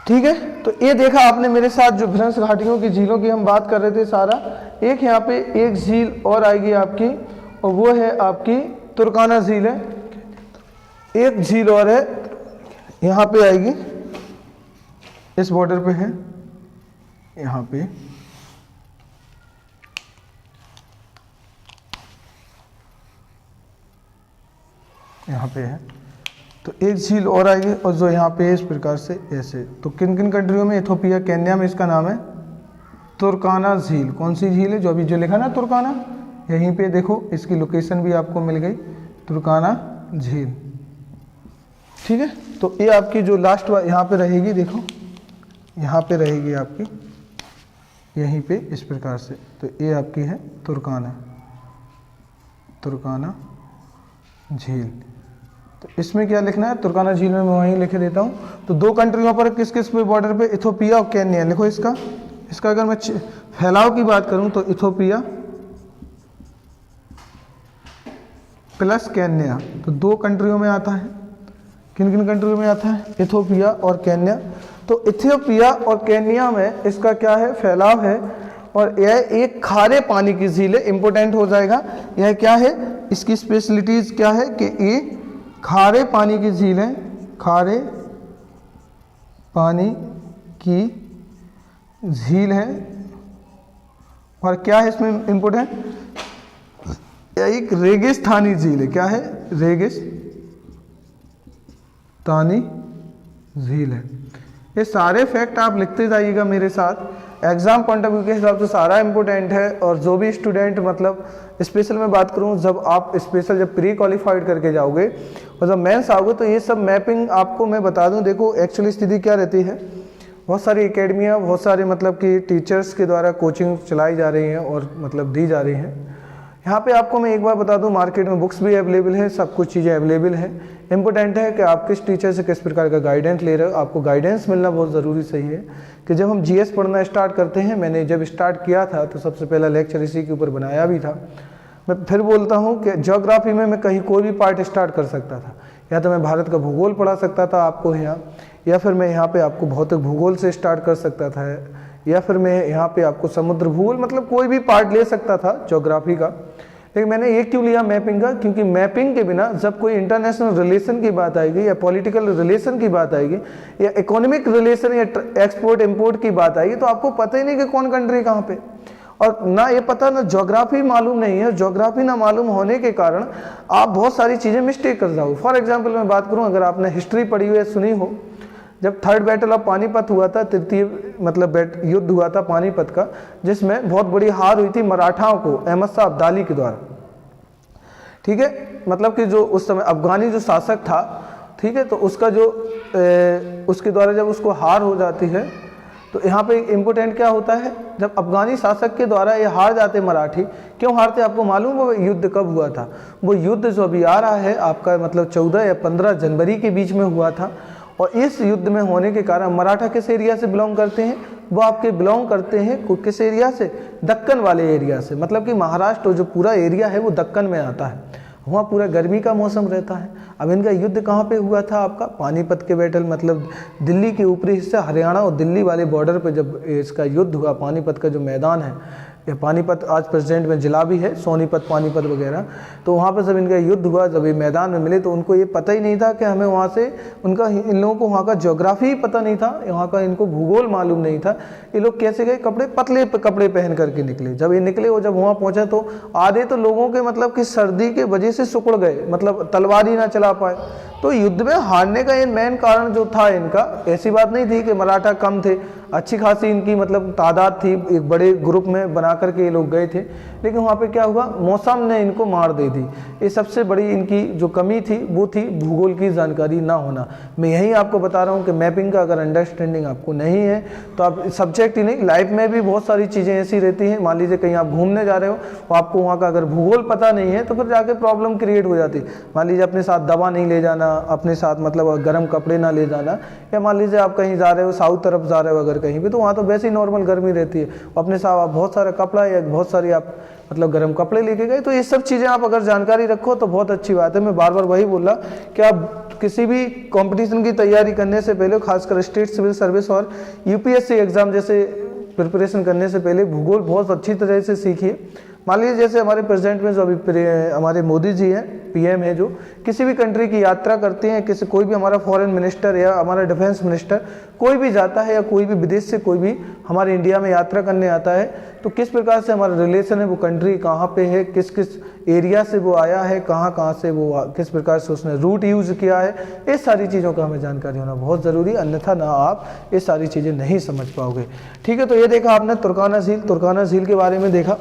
ठीक है, तो ये देखा आपने मेरे साथ, जो भ्रंश घाटियों की झीलों की हम बात कर रहे थे सारा। एक यहाँ पे एक झील और आएगी आपकी, और वो है आपकी तुर्काना झील है। एक झील और है, यहाँ पे आएगी, इस बॉर्डर पे है, यहाँ पे है। तो एक झील और आएगी, और जो यहाँ पे इस प्रकार से ऐसे। तो किन किन कंट्रियों में, इथोपिया, केन्या में इसका नाम है तुर्काना झील। कौन सी झील है, जो अभी जो लिखा ना तुर्काना, यहीं पे देखो इसकी लोकेशन भी आपको मिल गई, तुर्काना झील। ठीक है, तो ये आपकी जो लास्ट यहाँ पे रहेगी, देखो यहाँ पे रहेगी आपकी, यहीं पे इस प्रकार से। तो ये आपकी है तुर्काना झील। तो इसमें क्या लिखना है, तुर्काना झील में मैं वहीं लिख देता हूँ। तो दो कंट्रियों पर किस किस पे बॉर्डर पे, इथोपिया और केन्या। लिखो इसका अगर मैं फैलाव की बात करूँ तो इथोपिया प्लस केन्या, तो दो कंट्रियों में आता है। किन किन कंट्रियों में आता है, इथोपिया और केन्या। तो इथियोपिया और केन्या में इसका क्या है, फैलाव है, और यह एक खारे पानी की झील है। इंपोर्टेंट हो जाएगा, यह क्या है, इसकी स्पेशलिटीज क्या है कि ये खारे पानी की झील है, खारे पानी की झील है। और क्या है इसमें इंपोर्टेंट, यह एक रेगिस्तानी झील है। क्या है, रेगिस्तानी झील है। ये सारे फैक्ट आप लिखते जाइएगा मेरे साथ, एग्जाम पॉइंट ऑफ व्यू के हिसाब से सारा इंपॉर्टेंट है। और जो भी स्टूडेंट मतलब स्पेशल में बात करूं, जब आप स्पेशल जब प्री क्वालिफाइड करके जाओगे और जब मेंस आओगे तो ये सब मैपिंग आपको मैं बता दूं। देखो एक्चुअली स्थिति क्या रहती है, बहुत सारी एकेडमियाँ, बहुत सारे मतलब कि टीचर्स के द्वारा कोचिंग चलाई जा रही हैं और मतलब दी जा रही हैं। यहाँ पे आपको मैं एक बार बता दूं, मार्केट में बुक्स भी अवेलेबल है, सब कुछ चीज़ें अवेलेबल है। इंपॉर्टेंट है कि आप किस टीचर से किस प्रकार का गाइडेंस ले रहे हो, आपको गाइडेंस मिलना बहुत ज़रूरी सही है। कि जब हम जीएस पढ़ना स्टार्ट करते हैं, मैंने जब स्टार्ट किया था तो सबसे पहला लेक्चर इसी के ऊपर बनाया भी था। मैं फिर बोलता हूँ कि ज्योग्राफी में मैं कहीं कोई भी पार्ट स्टार्ट कर सकता था, या तो मैं भारत का भूगोल पढ़ा सकता था आपको यहाँ, या फिर मैं यहाँ पे आपको भौतिक भूगोल से स्टार्ट कर सकता था, या फिर मैं यहाँ पे आपको समुद्र भूगोल, मतलब कोई भी पार्ट ले सकता था ज्योग्राफी का। लेकिन मैंने ये क्यों लिया मैपिंग का, क्योंकि मैपिंग के बिना जब कोई इंटरनेशनल रिलेशन की बात आएगी, या पॉलिटिकल रिलेशन की बात आएगी, या इकोनॉमिक रिलेशन या एक्सपोर्ट इंपोर्ट की बात आएगी, तो आपको पता ही नहीं कि कौन कंट्री कहाँ पे, और ना ये पता, ना ज्योग्राफी मालूम नहीं है। ज्योग्राफी ना मालूम होने के कारण आप बहुत सारी चीज़ें मिस्टेक कर जाओगे। फॉर एग्जाम्पल मैं बात करूँ, अगर आपने हिस्ट्री पढ़ी हुई है, सुनी हो, जब थर्ड बैटल ऑफ पानीपत हुआ था, तृतीय मतलब युद्ध हुआ था पानीपत का, जिसमें बहुत बड़ी हार हुई थी मराठाओं को अहमद शाह अब्दाली के द्वारा। ठीक है, मतलब कि जो उस समय अफगानी जो शासक था, ठीक है, तो उसका जो उसके द्वारा जब उसको हार हो जाती है, तो यहाँ पे इम्पोर्टेंट क्या होता है, जब अफगानी शासक के द्वारा ये हार जाते मराठी, क्यों हारते आपको मालूम है वो युद्ध कब हुआ था? वो युद्ध जो अभी आ रहा है आपका मतलब 14 या 15 जनवरी के बीच में हुआ था। और इस युद्ध में होने के कारण मराठा किस एरिया से बिलोंग करते हैं, वो आपके बिलोंग करते हैं किस एरिया से, दक्कन वाले एरिया से। मतलब कि महाराष्ट्र जो पूरा एरिया है वो दक्कन में आता है, वहाँ पूरा गर्मी का मौसम रहता है। अब इनका युद्ध कहाँ पे हुआ था आपका, पानीपत के बैटल, मतलब दिल्ली के ऊपरी हिस्से हरियाणा और दिल्ली वाले बॉर्डर पे जब इसका युद्ध हुआ, पानीपत का जो मैदान है, या पानीपत आज प्रेजेंट में जिला भी है, सोनीपत पानीपत वगैरह, तो वहाँ पर जब इनका युद्ध हुआ, जब ये मैदान में मिले, तो उनको ये पता ही नहीं था कि हमें वहाँ से, उनका इन लोगों को वहाँ का ज्योग्राफी ही पता नहीं था, वहाँ का इनको भूगोल मालूम नहीं था। ये लोग कैसे गए, कपड़े पतले कपड़े पहन करके निकले। जब ये निकले और जब वहाँ पहुँचा तो आधे तो लोगों के मतलब कि सर्दी के वजह से सिकुड़ गए, मतलब तलवार ही ना चला पाए। तो युद्ध में हारने का ये मेन कारण जो था इनका, ऐसी बात नहीं थी कि मराठा कम थे, अच्छी खासी इनकी मतलब तादाद थी, एक बड़े ग्रुप में बना करके ये लोग गए थे, लेकिन वहाँ पे क्या हुआ, मौसम ने इनको मार दे दी। ये सबसे बड़ी इनकी जो कमी थी वो थी भूगोल की जानकारी ना होना। मैं यही आपको बता रहा हूँ कि मैपिंग का अगर अंडरस्टैंडिंग आपको नहीं है तो आप सब्जेक्ट ही नहीं, लाइफ में भी बहुत सारी चीज़ें ऐसी रहती हैं। मान लीजिए कहीं आप घूमने जा रहे हो, तो आपको वहाँ का अगर भूगोल पता नहीं है तो फिर जाके प्रॉब्लम क्रिएट हो जाती है। मान लीजिए अपने साथ दवा नहीं ले जाना, अपने साथ मतलब गर्म कपड़े ना ले जाना, या मान लीजिए आप कहीं जा रहे हो, साउथ तरफ जा रहे हो अगर कहीं भी, तो वहाँ तो वैसे ही नॉर्मल गर्मी रहती है, अपने साथ आप बहुत सारा कपड़ा या बहुत सारी आप मतलब गर्म कपड़े लेके गए। तो ये सब चीज़ें आप अगर जानकारी रखो तो बहुत अच्छी बात है। मैं बार बार वही बोला कि आप किसी भी कंपटीशन की तैयारी करने से पहले, खासकर स्टेट सिविल सर्विस और यूपीएससी एग्जाम जैसे प्रिपरेशन करने से पहले भूगोल बहुत अच्छी तरह से सीखिए। मान लीजिए जैसे हमारे प्रेसिडेंट में जो अभी हमारे मोदी जी हैं, पीएम है, जो किसी भी कंट्री की यात्रा करते हैं, किसी कोई भी हमारा फॉरेन मिनिस्टर या हमारा डिफेंस मिनिस्टर कोई भी जाता है, या कोई भी विदेश से कोई भी हमारे इंडिया में यात्रा करने आता है, तो किस प्रकार से हमारा रिलेशन है, वो कंट्री कहाँ पे है, किस किस एरिया से वो आया है, कहाँ से वो किस प्रकार से उसने रूट यूज़ किया है, ये सारी चीज़ों का हमें जानकारी होना बहुत ज़रूरी है, अन्यथा ना आप ये सारी चीज़ें नहीं समझ पाओगे। ठीक है, तो ये देखा आपने तुर्काना झील के बारे में देखा।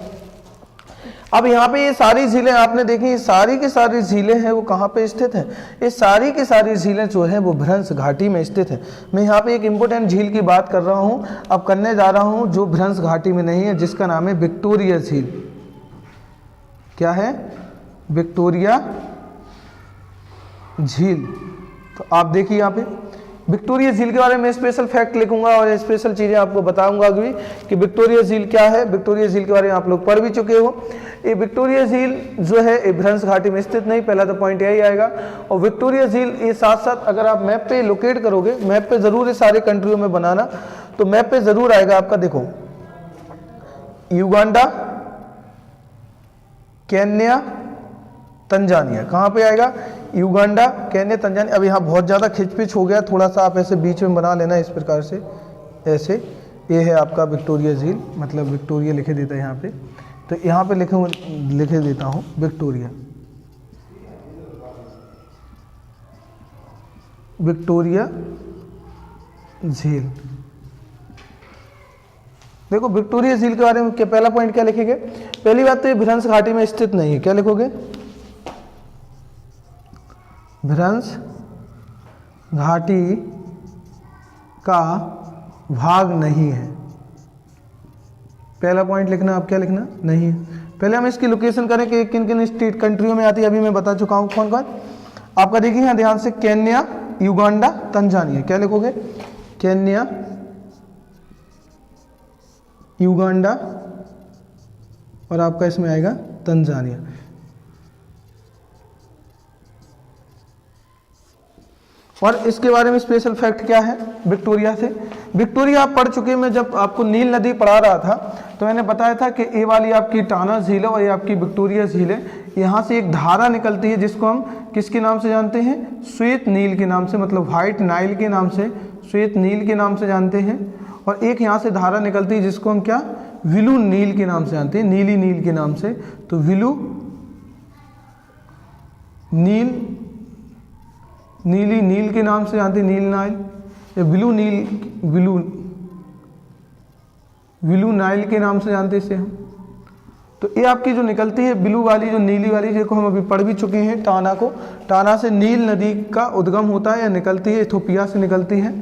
अब यहाँ पे ये सारी झीलें आपने देखी, ये सारी की सारी झीलें हैं वो कहाँ पे स्थित है? ये सारी की सारी झीलें जो है वो भ्रंश घाटी में स्थित है। मैं यहाँ पे एक इम्पोर्टेंट झील की बात कर रहा हूँ, अब करने जा रहा हूँ जो भ्रंश घाटी में नहीं है, जिसका नाम है विक्टोरिया झील। क्या है? विक्टोरिया झील। तो आप देखिए यहाँ पे विक्टोरिया झील के बारे में स्पेशल फैक्ट लिखूंगा और स्पेशल चीज़ें आपको बताऊंगा भी कि विक्टोरिया झील क्या है। विक्टोरिया झील के बारे में आप लोग पढ़ भी चुके हो। ये विक्टोरिया झील जो है ये भ्रंश घाटी में स्थित नहीं, पहला तो पॉइंट यही आएगा। और विक्टोरिया झील ये साथ साथ अगर आप मैप पे लोकेट करोगे, मैप पे जरूर ये सारे कंट्रियों में बनाना, तो मैप पे जरूर आएगा आपका, देखो युगांडा, केन्या, तंजानिया। कहाँ पे आएगा? Uganda, Kenya, Tanzania. अब यहाँ बहुत ज़्यादा खिंचपिच हो गया, थोड़ा सा आप ऐसे बीच में बना लेना इस प्रकार से, ऐसे। ये है आपका विक्टोरिया झील, मतलब विक्टोरिया लिखे देता है यहाँ पे, तो यहाँ पे लिखे देता हूँ विक्टोरिया, विक्टोरिया झील। देखो विक्टोरिया झील के बारे में क्या पहला पॉइंट क्या लिखेंगे? पहली बात तो ये भ्रंश घाटी में स्थित नहीं है। क्या लिखोगे? भ्रंश घाटी का भाग नहीं है। पहला पॉइंट लिखना। आप क्या लिखना? नहीं है। पहले हम इसकी लोकेशन करें कि किन किन स्टेट कंट्रियों में आती है, अभी मैं बता चुका हूं कौन कौन। आपका देखिए यहाँ ध्यान से, केन्या, युगांडा, तंजानिया। क्या लिखोगे? केन्या, युगांडा और आपका इसमें आएगा तंजानिया। और इसके बारे में स्पेशल फैक्ट क्या है विक्टोरिया से? विक्टोरिया आप पढ़ चुके हैं। मैं जब आपको नील नदी पढ़ा रहा था तो मैंने बताया था कि ये वाली आपकी टाना झील है और ये आपकी विक्टोरिया झील है। यहाँ से एक धारा निकलती है जिसको हम किसके नाम से जानते हैं? श्वेत नील के नाम से, मतलब व्हाइट नाइल के नाम से, श्वेत नील के नाम से जानते हैं। और एक यहाँ से धारा निकलती है जिसको हम क्या? विलू नील के नाम से जानते हैं, नीली नील के नाम से। तो विलू नील, नीली नील के नाम से जानते हैं, नील नाइल या विलू नील, विलू नाइल के नाम से जानते हैं इसे हम। तो ये आपकी जो निकलती है ब्लू वाली, जो नीली वाली, जिसको हम अभी पढ़ भी चुके हैं, टाना को। टाना से नील नदी का उद्गम होता है या निकलती है, इथोपिया से निकलती है।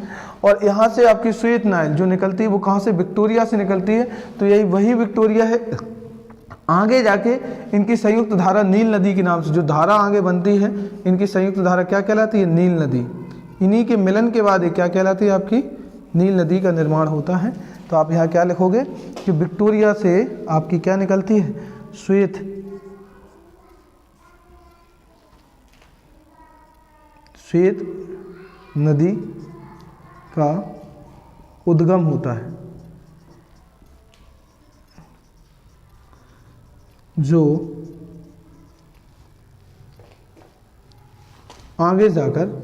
और यहाँ से आपकी श्वेत नाइल जो निकलती है वो कहाँ से? विक्टोरिया से निकलती है। तो यही वही विक्टोरिया है। आगे जाके इनकी संयुक्त धारा नील नदी के नाम से, जो धारा आगे बनती है इनकी संयुक्त धारा क्या कहलाती है? नील नदी। इन्हीं के मिलन के बाद ये क्या कहलाती है? आपकी नील नदी का निर्माण होता है। तो आप यहाँ क्या लिखोगे कि विक्टोरिया से आपकी क्या निकलती है? श्वेत नदी का उद्गम होता है, जो आगे जाकर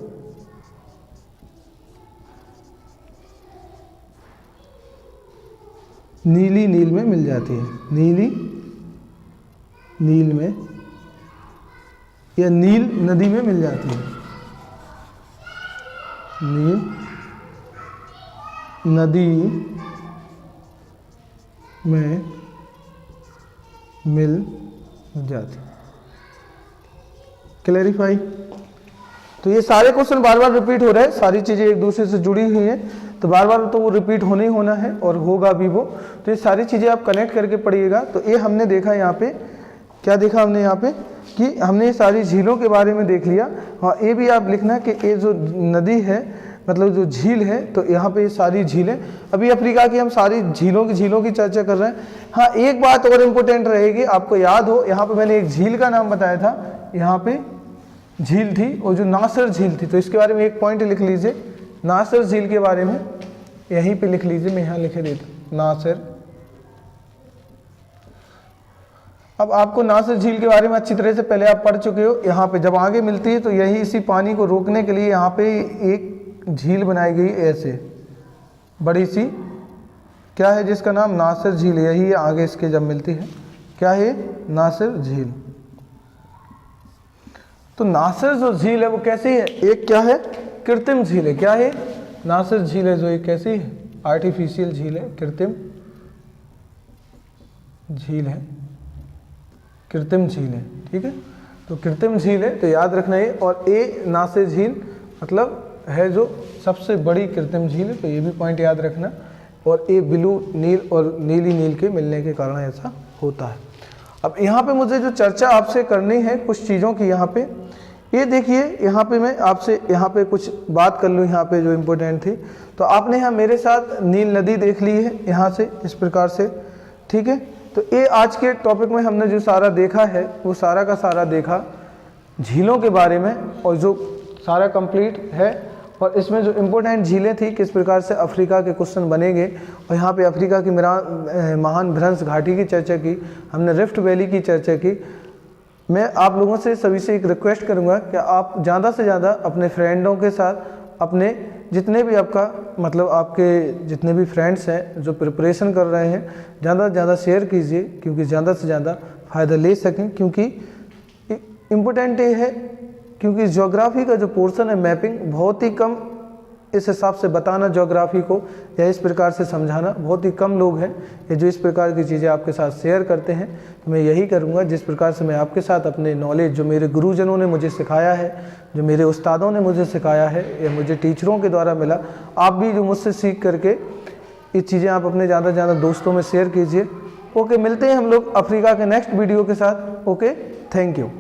नीली नील में मिल जाती है, नीली नील में या नील नदी में मिल जाती है, नील नदी में मिल जाती। क्लैरिफाई? तो ये सारे क्वेश्चन बार बार रिपीट हो रहे हैं, सारी चीज़ें एक दूसरे से जुड़ी हुई हैं, तो बार बार तो वो रिपीट होने ही होना है और होगा भी वो। तो ये सारी चीज़ें आप कनेक्ट करके पढ़िएगा। तो ये हमने देखा यहाँ पे, क्या देखा हमने यहाँ पे कि हमने ये सारी झीलों के बारे में देख लिया। हाँ, ये भी आप लिखना कि ये जो नदी है, मतलब जो झील है, तो यहाँ पे ये सारी झीलें, अभी अफ्रीका की हम सारी झीलों की चर्चा कर रहे हैं। हाँ, एक बात और इम्पोर्टेंट रहेगी, आपको याद हो, यहाँ पे मैंने एक झील का नाम बताया था, यहाँ पे झील थी और जो नासर झील थी, तो इसके बारे में एक पॉइंट लिख लीजिए, नासर झील के बारे में यहीं पे लिख लीजिए, मैं यहाँ लिखे देता हूँ नासर। अब आपको नासर झील के बारे में अच्छी तरह से पहले आप पढ़ चुके हो। यहाँ पे जब आगे मिलती है तो यही इसी पानी को रोकने के लिए यहाँ पे एक झील बनाई गई ऐसे बड़ी सी, क्या है जिसका नाम नासर झील, यही है आगे इसके जब मिलती है, क्या है? नासर झील। तो नासर जो झील है वो कैसी है? एक क्या है? कृत्रिम झील है। क्या है? नासर झील है जो एक कैसी है? आर्टिफिशियल झील है, कृत्रिम झील है। कृत्रिम झील है, ठीक है। तो कृत्रिम झील है तो याद रखना ये, और ए नासे झील मतलब है जो सबसे बड़ी कृत्रिम झील है, तो ये भी पॉइंट याद रखना। और ए ब्लू नील और नीली नील के मिलने के कारण ऐसा होता है। अब यहाँ पे मुझे जो चर्चा आपसे करनी है कुछ चीज़ों की, यहाँ पे ये देखिए, यहाँ पे मैं आपसे यहाँ पे कुछ बात कर लूँ यहाँ पे जो इम्पोर्टेंट थी। तो आपने यहाँ मेरे साथ नील नदी देख ली है यहाँ से इस प्रकार से, ठीक है। तो ये आज के टॉपिक में हमने जो सारा देखा है वो सारा का सारा देखा झीलों के बारे में, और जो सारा कंप्लीट है। और इसमें जो इम्पोर्टेंट झीलें थी किस प्रकार से अफ्रीका के क्वेश्चन बनेंगे, और यहाँ पे अफ्रीका की महान भ्रंश घाटी की चर्चा की, हमने रिफ्ट वैली की चर्चा की। मैं आप लोगों से सभी से एक रिक्वेस्ट करूँगा कि आप ज़्यादा से ज़्यादा अपने फ्रेंडों के साथ, अपने जितने भी आपका मतलब आपके जितने भी फ्रेंड्स हैं जो प्रिपरेशन कर रहे हैं, ज़्यादा से ज़्यादा शेयर कीजिए, क्योंकि ज़्यादा से ज़्यादा फ़ायदा ले सकें। क्योंकि इम्पोर्टेंट ये है, क्योंकि ज्योग्राफी का जो पोर्शन है मैपिंग बहुत ही कम, इस हिसाब से बताना ज्योग्राफी को या इस प्रकार से समझाना बहुत ही कम लोग हैं ये जो इस प्रकार की चीज़ें आपके साथ शेयर करते हैं। तो मैं यही करूँगा जिस प्रकार से मैं आपके साथ अपने नॉलेज जो मेरे गुरुजनों ने मुझे सिखाया है, जो मेरे उस्तादों ने मुझे सिखाया है, या मुझे टीचरों के द्वारा मिला, आप भी जो मुझसे सीख करके ये चीज़ें आप अपने ज़्यादा से ज़्यादा दोस्तों में शेयर कीजिए। ओके, मिलते हैं हम लोग अफ्रीका के नेक्स्ट वीडियो के साथ। Okay, thank you.